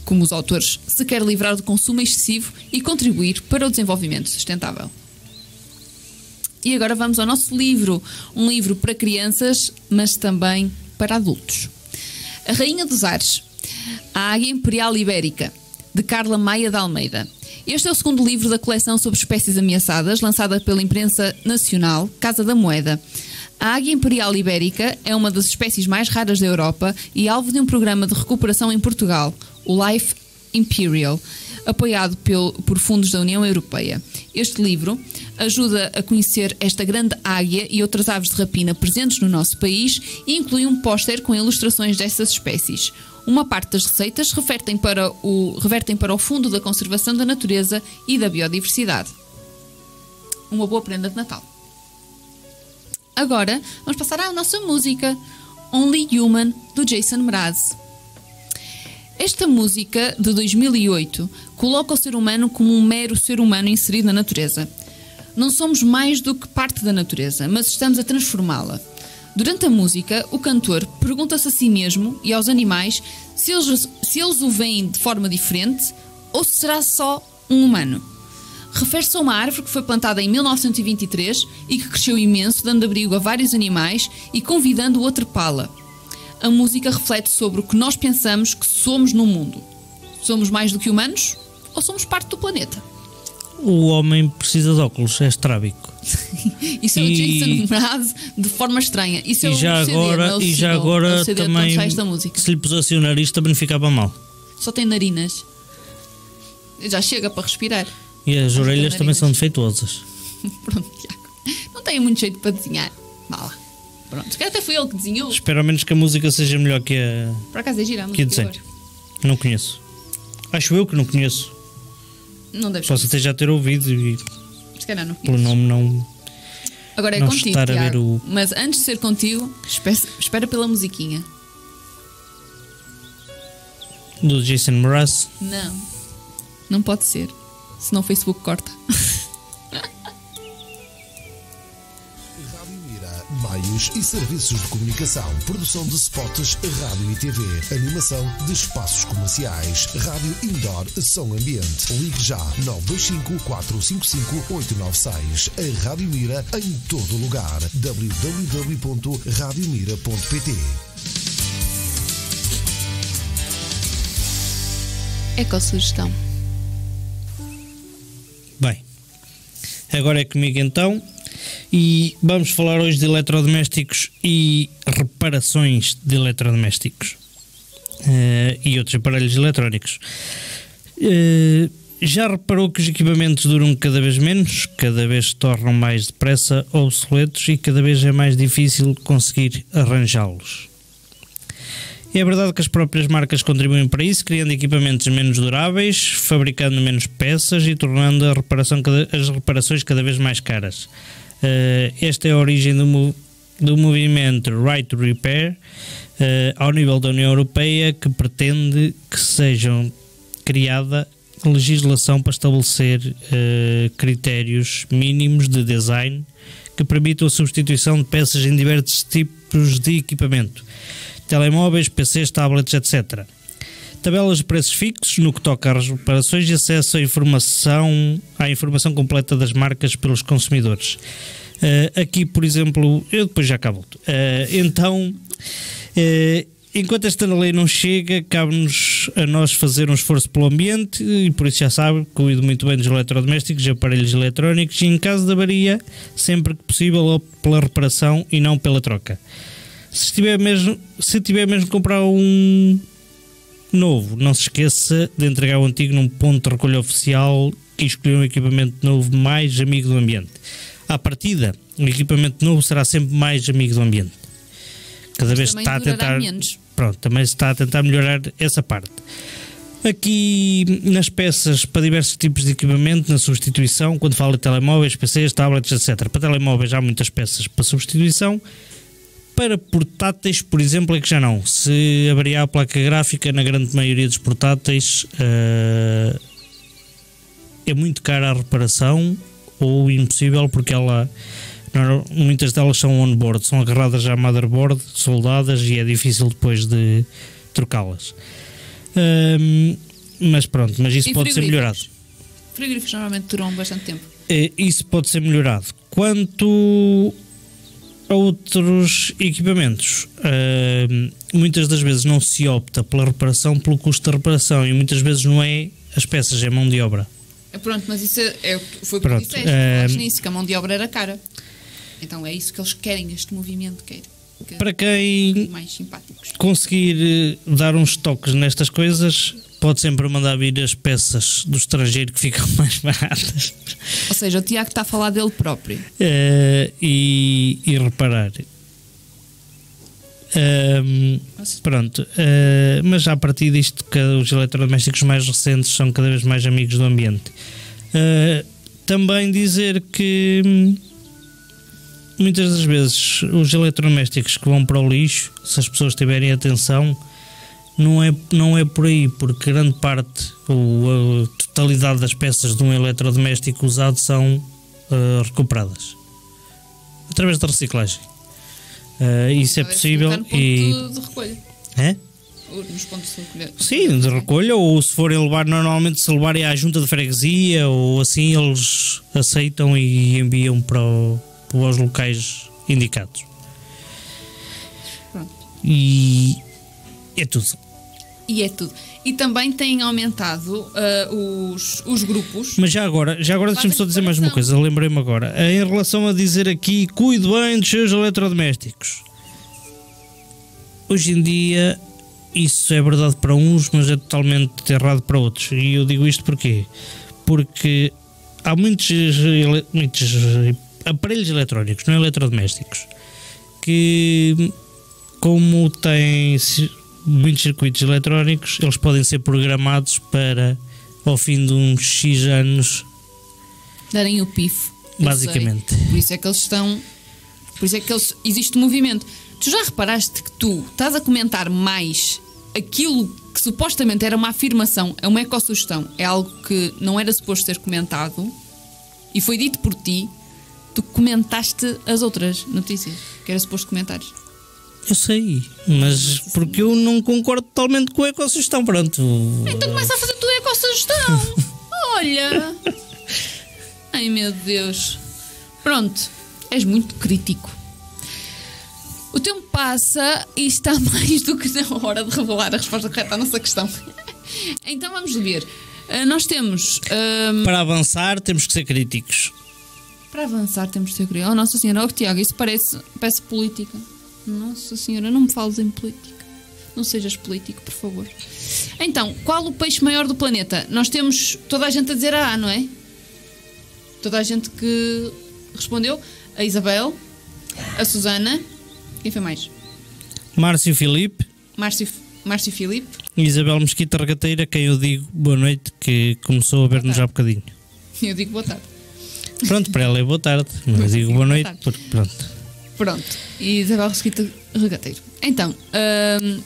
como os autores, se quer livrar do consumo excessivo e contribuir para o desenvolvimento sustentável. E agora vamos ao nosso livro, um livro para crianças, mas também para adultos. A Rainha dos Ares, a Águia Imperial Ibérica, de Carla Maia de Almeida. Este é o segundo livro da coleção sobre espécies ameaçadas, lançada pela imprensa nacional Casa da Moeda. A Águia Imperial Ibérica é uma das espécies mais raras da Europa e alvo de um programa de recuperação em Portugal, o Life Imperial, apoiado por fundos da União Europeia. Este livro ajuda a conhecer esta grande águia e outras aves de rapina presentes no nosso país e inclui um póster com ilustrações dessas espécies. Uma parte das receitas revertem para o Fundo da Conservação da Natureza e da Biodiversidade. Uma boa prenda de Natal. Agora vamos passar à nossa música Only Human, do Jason Mraz. Esta música, de 2008, coloca o ser humano como um mero ser humano inserido na natureza. Não somos mais do que parte da natureza, mas estamos a transformá-la. Durante a música, o cantor pergunta-se a si mesmo e aos animais se eles o veem de forma diferente ou se será só um humano. Refere-se a uma árvore que foi plantada em 1923 e que cresceu imenso, dando abrigo a vários animais e convidando-o a trepá-la. A música reflete sobre o que nós pensamos que somos no mundo. Somos mais do que humanos ou somos parte do planeta? O homem precisa de óculos, é estrábico. Isso é o Jason Mraz de forma estranha. Isso é o CD, e já agora CD também, da música. se lhe pusesse o nariz, também ficava mal. Só tem narinas. Já chega para respirar. E as orelhas também são defeituosas. Pronto, Tiago. Não tem muito jeito para desenhar. Vá lá. Pronto, se calhar até foi ele que desenhou. Espero ao menos que a música seja melhor que a... Por acaso é gira a que música desenho. agora. Não conheço. Acho eu que não conheço. Não deves Posso até já ter ouvido e se calhar não pelo conheces. nome não... Agora é não contigo, estar a ver Tiago. o... Mas antes de ser contigo, espera pela musiquinha. do Jason Mraz. Não. Não pode ser. Senão o Facebook corta. Rádio Mira, meios e serviços de comunicação, produção de spots, rádio e TV, animação de espaços comerciais, rádio indoor, som ambiente. Ligue já 925 455 896. A Rádio Mira em todo lugar. www.radiomira.pt. Ecossugestão. Bem, agora é comigo então. E vamos falar hoje de eletrodomésticos e reparações de eletrodomésticos e outros aparelhos eletrónicos. Já reparou que os equipamentos duram cada vez menos, cada vez se tornam mais depressa obsoletos e cada vez é mais difícil conseguir arranjá-los? É verdade que as próprias marcas contribuem para isso, criando equipamentos menos duráveis, fabricando menos peças e tornando as reparações cada vez mais caras. Esta é a origem do movimento Right to Repair ao nível da União Europeia, que pretende que sejam criada legislação para estabelecer critérios mínimos de design que permitam a substituição de peças em diversos tipos de equipamento, telemóveis, PCs, tablets, etc. Tabelas de preços fixos no que toca às reparações e acesso à informação completa das marcas pelos consumidores. Aqui, por exemplo, eu depois já cá volto. Enquanto esta lei não chega, cabe-nos a nós fazer um esforço pelo ambiente e por isso já sabe, cuido muito bem dos eletrodomésticos e aparelhos eletrónicos e em caso de avaria, sempre que possível, opte pela reparação e não pela troca. Se tiver mesmo que comprar um novo, não se esqueça de entregar o antigo num ponto de recolha oficial e escolher um equipamento novo mais amigo do ambiente. À partida, o equipamento novo será sempre mais amigo do ambiente. Cada vez está a tentar... Pronto, também se está a tentar melhorar essa parte. Aqui nas peças para diversos tipos de equipamento, na substituição, quando falo de telemóveis, PCs, tablets, etc. Para telemóveis há muitas peças para substituição. Para portáteis, por exemplo, é que já não. Se avariar a placa gráfica, na grande maioria dos portáteis é muito cara a reparação ou impossível, porque muitas delas são on-board, são agarradas à motherboard, soldadas, e é difícil depois de trocá-las. Mas pronto, mas isso pode ser melhorado. Frigoríficos normalmente duram bastante tempo. Isso pode ser melhorado. Quanto a outros equipamentos, muitas das vezes não se opta pela reparação pelo custo da reparação et muitas vezes não é as peças, é mão de obra. Pronto, mas isso foi o que tu disseste, falaste nisso, que a mão de obra era cara. Então é isso que eles querem, este movimento quer. Para quem mais simpáticos conseguir dar uns toques nestas coisas, pode sempre mandar vir as peças do estrangeiro que ficam mais baratas. Ou seja, o Tiago está a falar dele próprio. E reparar. Pronto. Mas a partir disto, que os eletrodomésticos mais recentes são cada vez mais amigos do ambiente. Também dizer que muitas das vezes os eletrodomésticos que vão para o lixo, se as pessoas tiverem atenção, não é por aí, porque grande parte ou a totalidade das peças de um eletrodoméstico usado são recuperadas através da reciclagem. Isso é possível de recolha. É? Nos pontos de recolha. Sim, de recolha, ou se forem levar, normalmente se levarem à junta de freguesia, ou assim eles aceitam e enviam para os locais indicados. Pronto. E é tudo. E é tudo. E também têm aumentado os grupos. Mas já agora deixa-me só dizer mais uma coisa, lembrei-me agora. Em relação a dizer aqui, cuide bem dos seus eletrodomésticos. Hoje em dia, isso é verdade para uns, mas é totalmente errado para outros. E eu digo isto porquê? Porque há muitos aparelhos eletrónicos, não eletrodomésticos, que, como têm muitos circuitos eletrónicos, eles podem ser programados para, ao fim de uns X anos, darem o pifo. basicamente. Por isso é que eles estão. Por isso é que existe movimento. Tu já reparaste que tu estás a comentar mais aquilo que supostamente era uma afirmação, é uma ecossugestão, é algo que não era suposto ser comentado e foi dito por ti, tu comentaste as outras notícias que era suposto comentares. Eu sei, mas porque eu não concordo totalmente com a ecossugestão, pronto. Então começa a fazer tua ecossugestão. Olha. Ai meu Deus. Pronto, és muito crítico. O tempo passa e está mais do que na hora de revelar a resposta correta à nossa questão. Então vamos ver. Nós temos... Para avançar temos que ser críticos. Para avançar temos que ser críticos. Oh Nossa Senhora, Tiago, isso parece política. Nossa Senhora, não me fales em política. Não sejas político, por favor. Então, qual o peixe maior do planeta? Nós temos toda a gente a dizer A, não é? Toda a gente que respondeu. A Isabel, a Susana. Quem foi mais? Márcio Filipe. Márcio Filipe. Isabel Mesquita Regateira, quem eu digo boa noite, que começou a ver-nos já há bocadinho. Eu digo boa tarde. Pronto, para ela é boa tarde, mas digo boa noite porque Pronto. E Isabel Mesquita Regateiro. Então,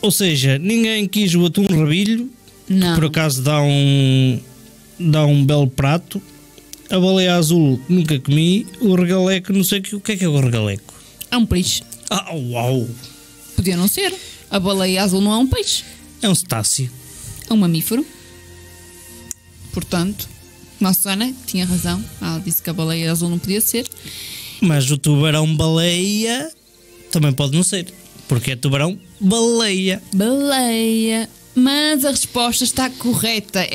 ou seja, ninguém quis o atum rabilho, não. que por acaso dá um belo prato. A baleia azul nunca comi. O regaleco, não sei o que é o regaleco. É um peixe. Ah, uau! Podia não ser. A baleia azul não é um peixe. É um cetáceo. É um mamífero. Portanto, Nossa Susana tinha razão. Ela disse que a baleia azul não podia ser. Mas o tubarão-baleia também pode não ser. Porque é tubarão-baleia. Baleia. Mas a resposta está correta.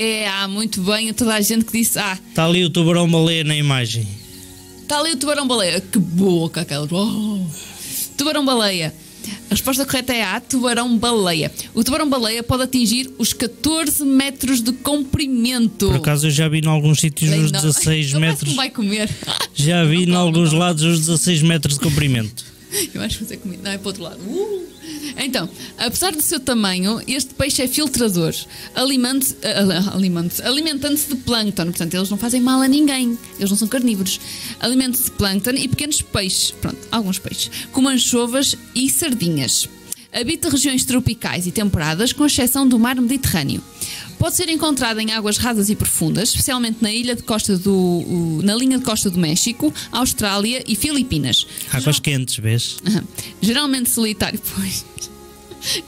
Muito bem. A toda a gente que disse Está ali o tubarão-baleia na imagem. Está ali o tubarão-baleia. Que boca aquela. Oh. Tubarão-baleia. A resposta correta é A, tubarão-baleia. O tubarão-baleia pode atingir os 14 metros de comprimento. Por acaso eu já vi em alguns sítios os 16 metros. Não vai comer. Já vi em alguns lados os 16 metros de comprimento. Eu acho que fazer comida. Não, é para o outro lado. Então, apesar do seu tamanho, este peixe é filtrador, alimentando-se de plâncton. Portanto, eles não fazem mal a ninguém. Eles não são carnívoros. Alimentam-se de plâncton e pequenos peixes. Pronto, alguns peixes. Como anchovas e sardinhas. Habita regiões tropicais e temperadas, com exceção do mar Mediterrâneo. Pode ser encontrado em águas rasas e profundas, especialmente na linha de costa do México, Austrália e Filipinas. Águas quentes, vês? Geralmente solitário, pois.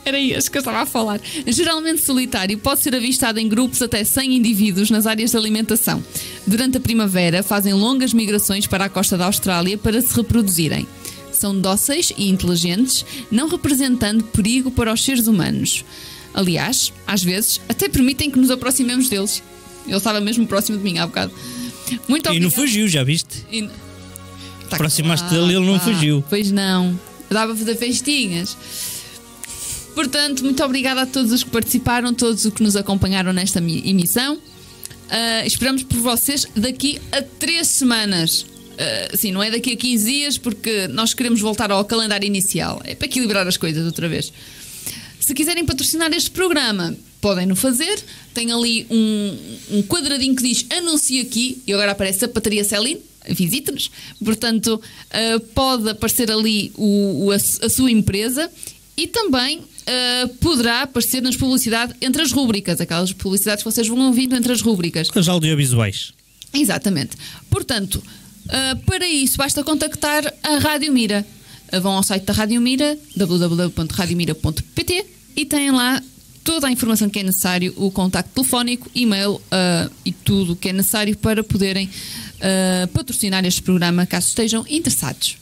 Era isso que eu estava a falar. Geralmente solitário, pode ser avistado em grupos até 100 indivíduos nas áreas de alimentação. Durante a primavera, fazem longas migrações para a costa da Austrália para se reproduzirem. São dóceis e inteligentes, não representando perigo para os seres humanos. Aliás, às vezes, até permitem que nos aproximemos deles. Ele estava mesmo próximo de mim há bocado. Muito obrigado. E não fugiu, já viste? Aproximaste dele e ele não fugiu. Pois não. Dava a fazer festinhas. Portanto, muito obrigada a todos os que participaram, todos os que nos acompanharam nesta emissão. Esperamos por vocês daqui a 3 semanas. Sim, não é daqui a 15 dias, porque nós queremos voltar ao calendário inicial. É para equilibrar as coisas outra vez. Se quiserem patrocinar este programa, podem-no fazer. Tem ali um quadradinho que diz anuncie aqui. E agora aparece a Sapataria Celine. visite-nos. Portanto, pode aparecer ali a sua empresa e também poderá aparecer nas publicidades entre as rúbricas, aquelas publicidades que vocês vão ouvindo entre as rúbricas. As audiovisuais. Exatamente. Portanto, para isso basta contactar a Rádio Mira. Vão ao site da Rádio Mira, www.radiomira.pt, e têm lá toda a informação que é necessário, o contacto telefónico, e-mail e tudo o que é necessário para poderem patrocinar este programa, caso estejam interessados.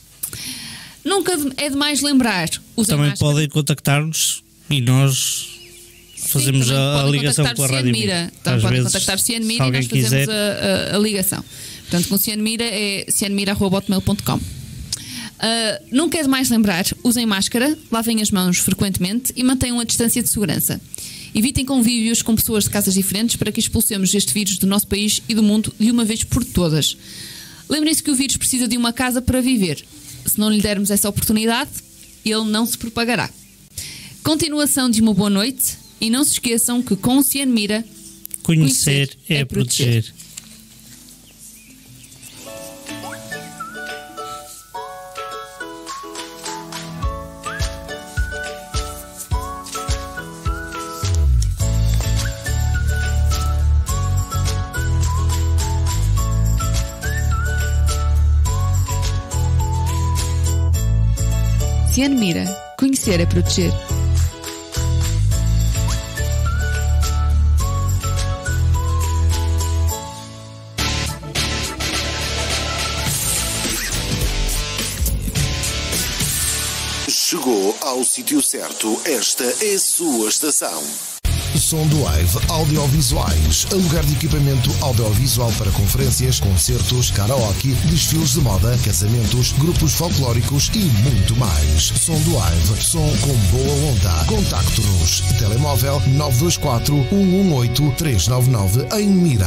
Nunca é demais lembrar. Também podem contactar-nos e nós fazemos a ligação com a Rádio Mira. Também podem contactar o Cian Mira e nós fazemos a ligação. Portanto, com o Cian Mira é cianmira@hotmail.com. Nunca é demais lembrar, usem máscara, lavem as mãos frequentemente e mantenham a distância de segurança. Evitem convívios com pessoas de casas diferentes para que expulsemos este vírus do nosso país e do mundo de uma vez por todas. Lembrem-se que o vírus precisa de uma casa para viver. Se não lhe dermos essa oportunidade, ele não se propagará. Continuação de uma boa noite e não se esqueçam que com o Cian Mira, conhecer é proteger. Cian Mira, conhecer é proteger. Chegou ao sítio certo. Esta é a sua estação. Soundwave Audiovisuais, aluguer de equipamento audiovisual para conferências, concertos, karaoke, desfiles de moda, casamentos, grupos folclóricos e muito mais. Soundwave, som com boa onda. Contacte-nos. Telemóvel 924 118 399 em Mira.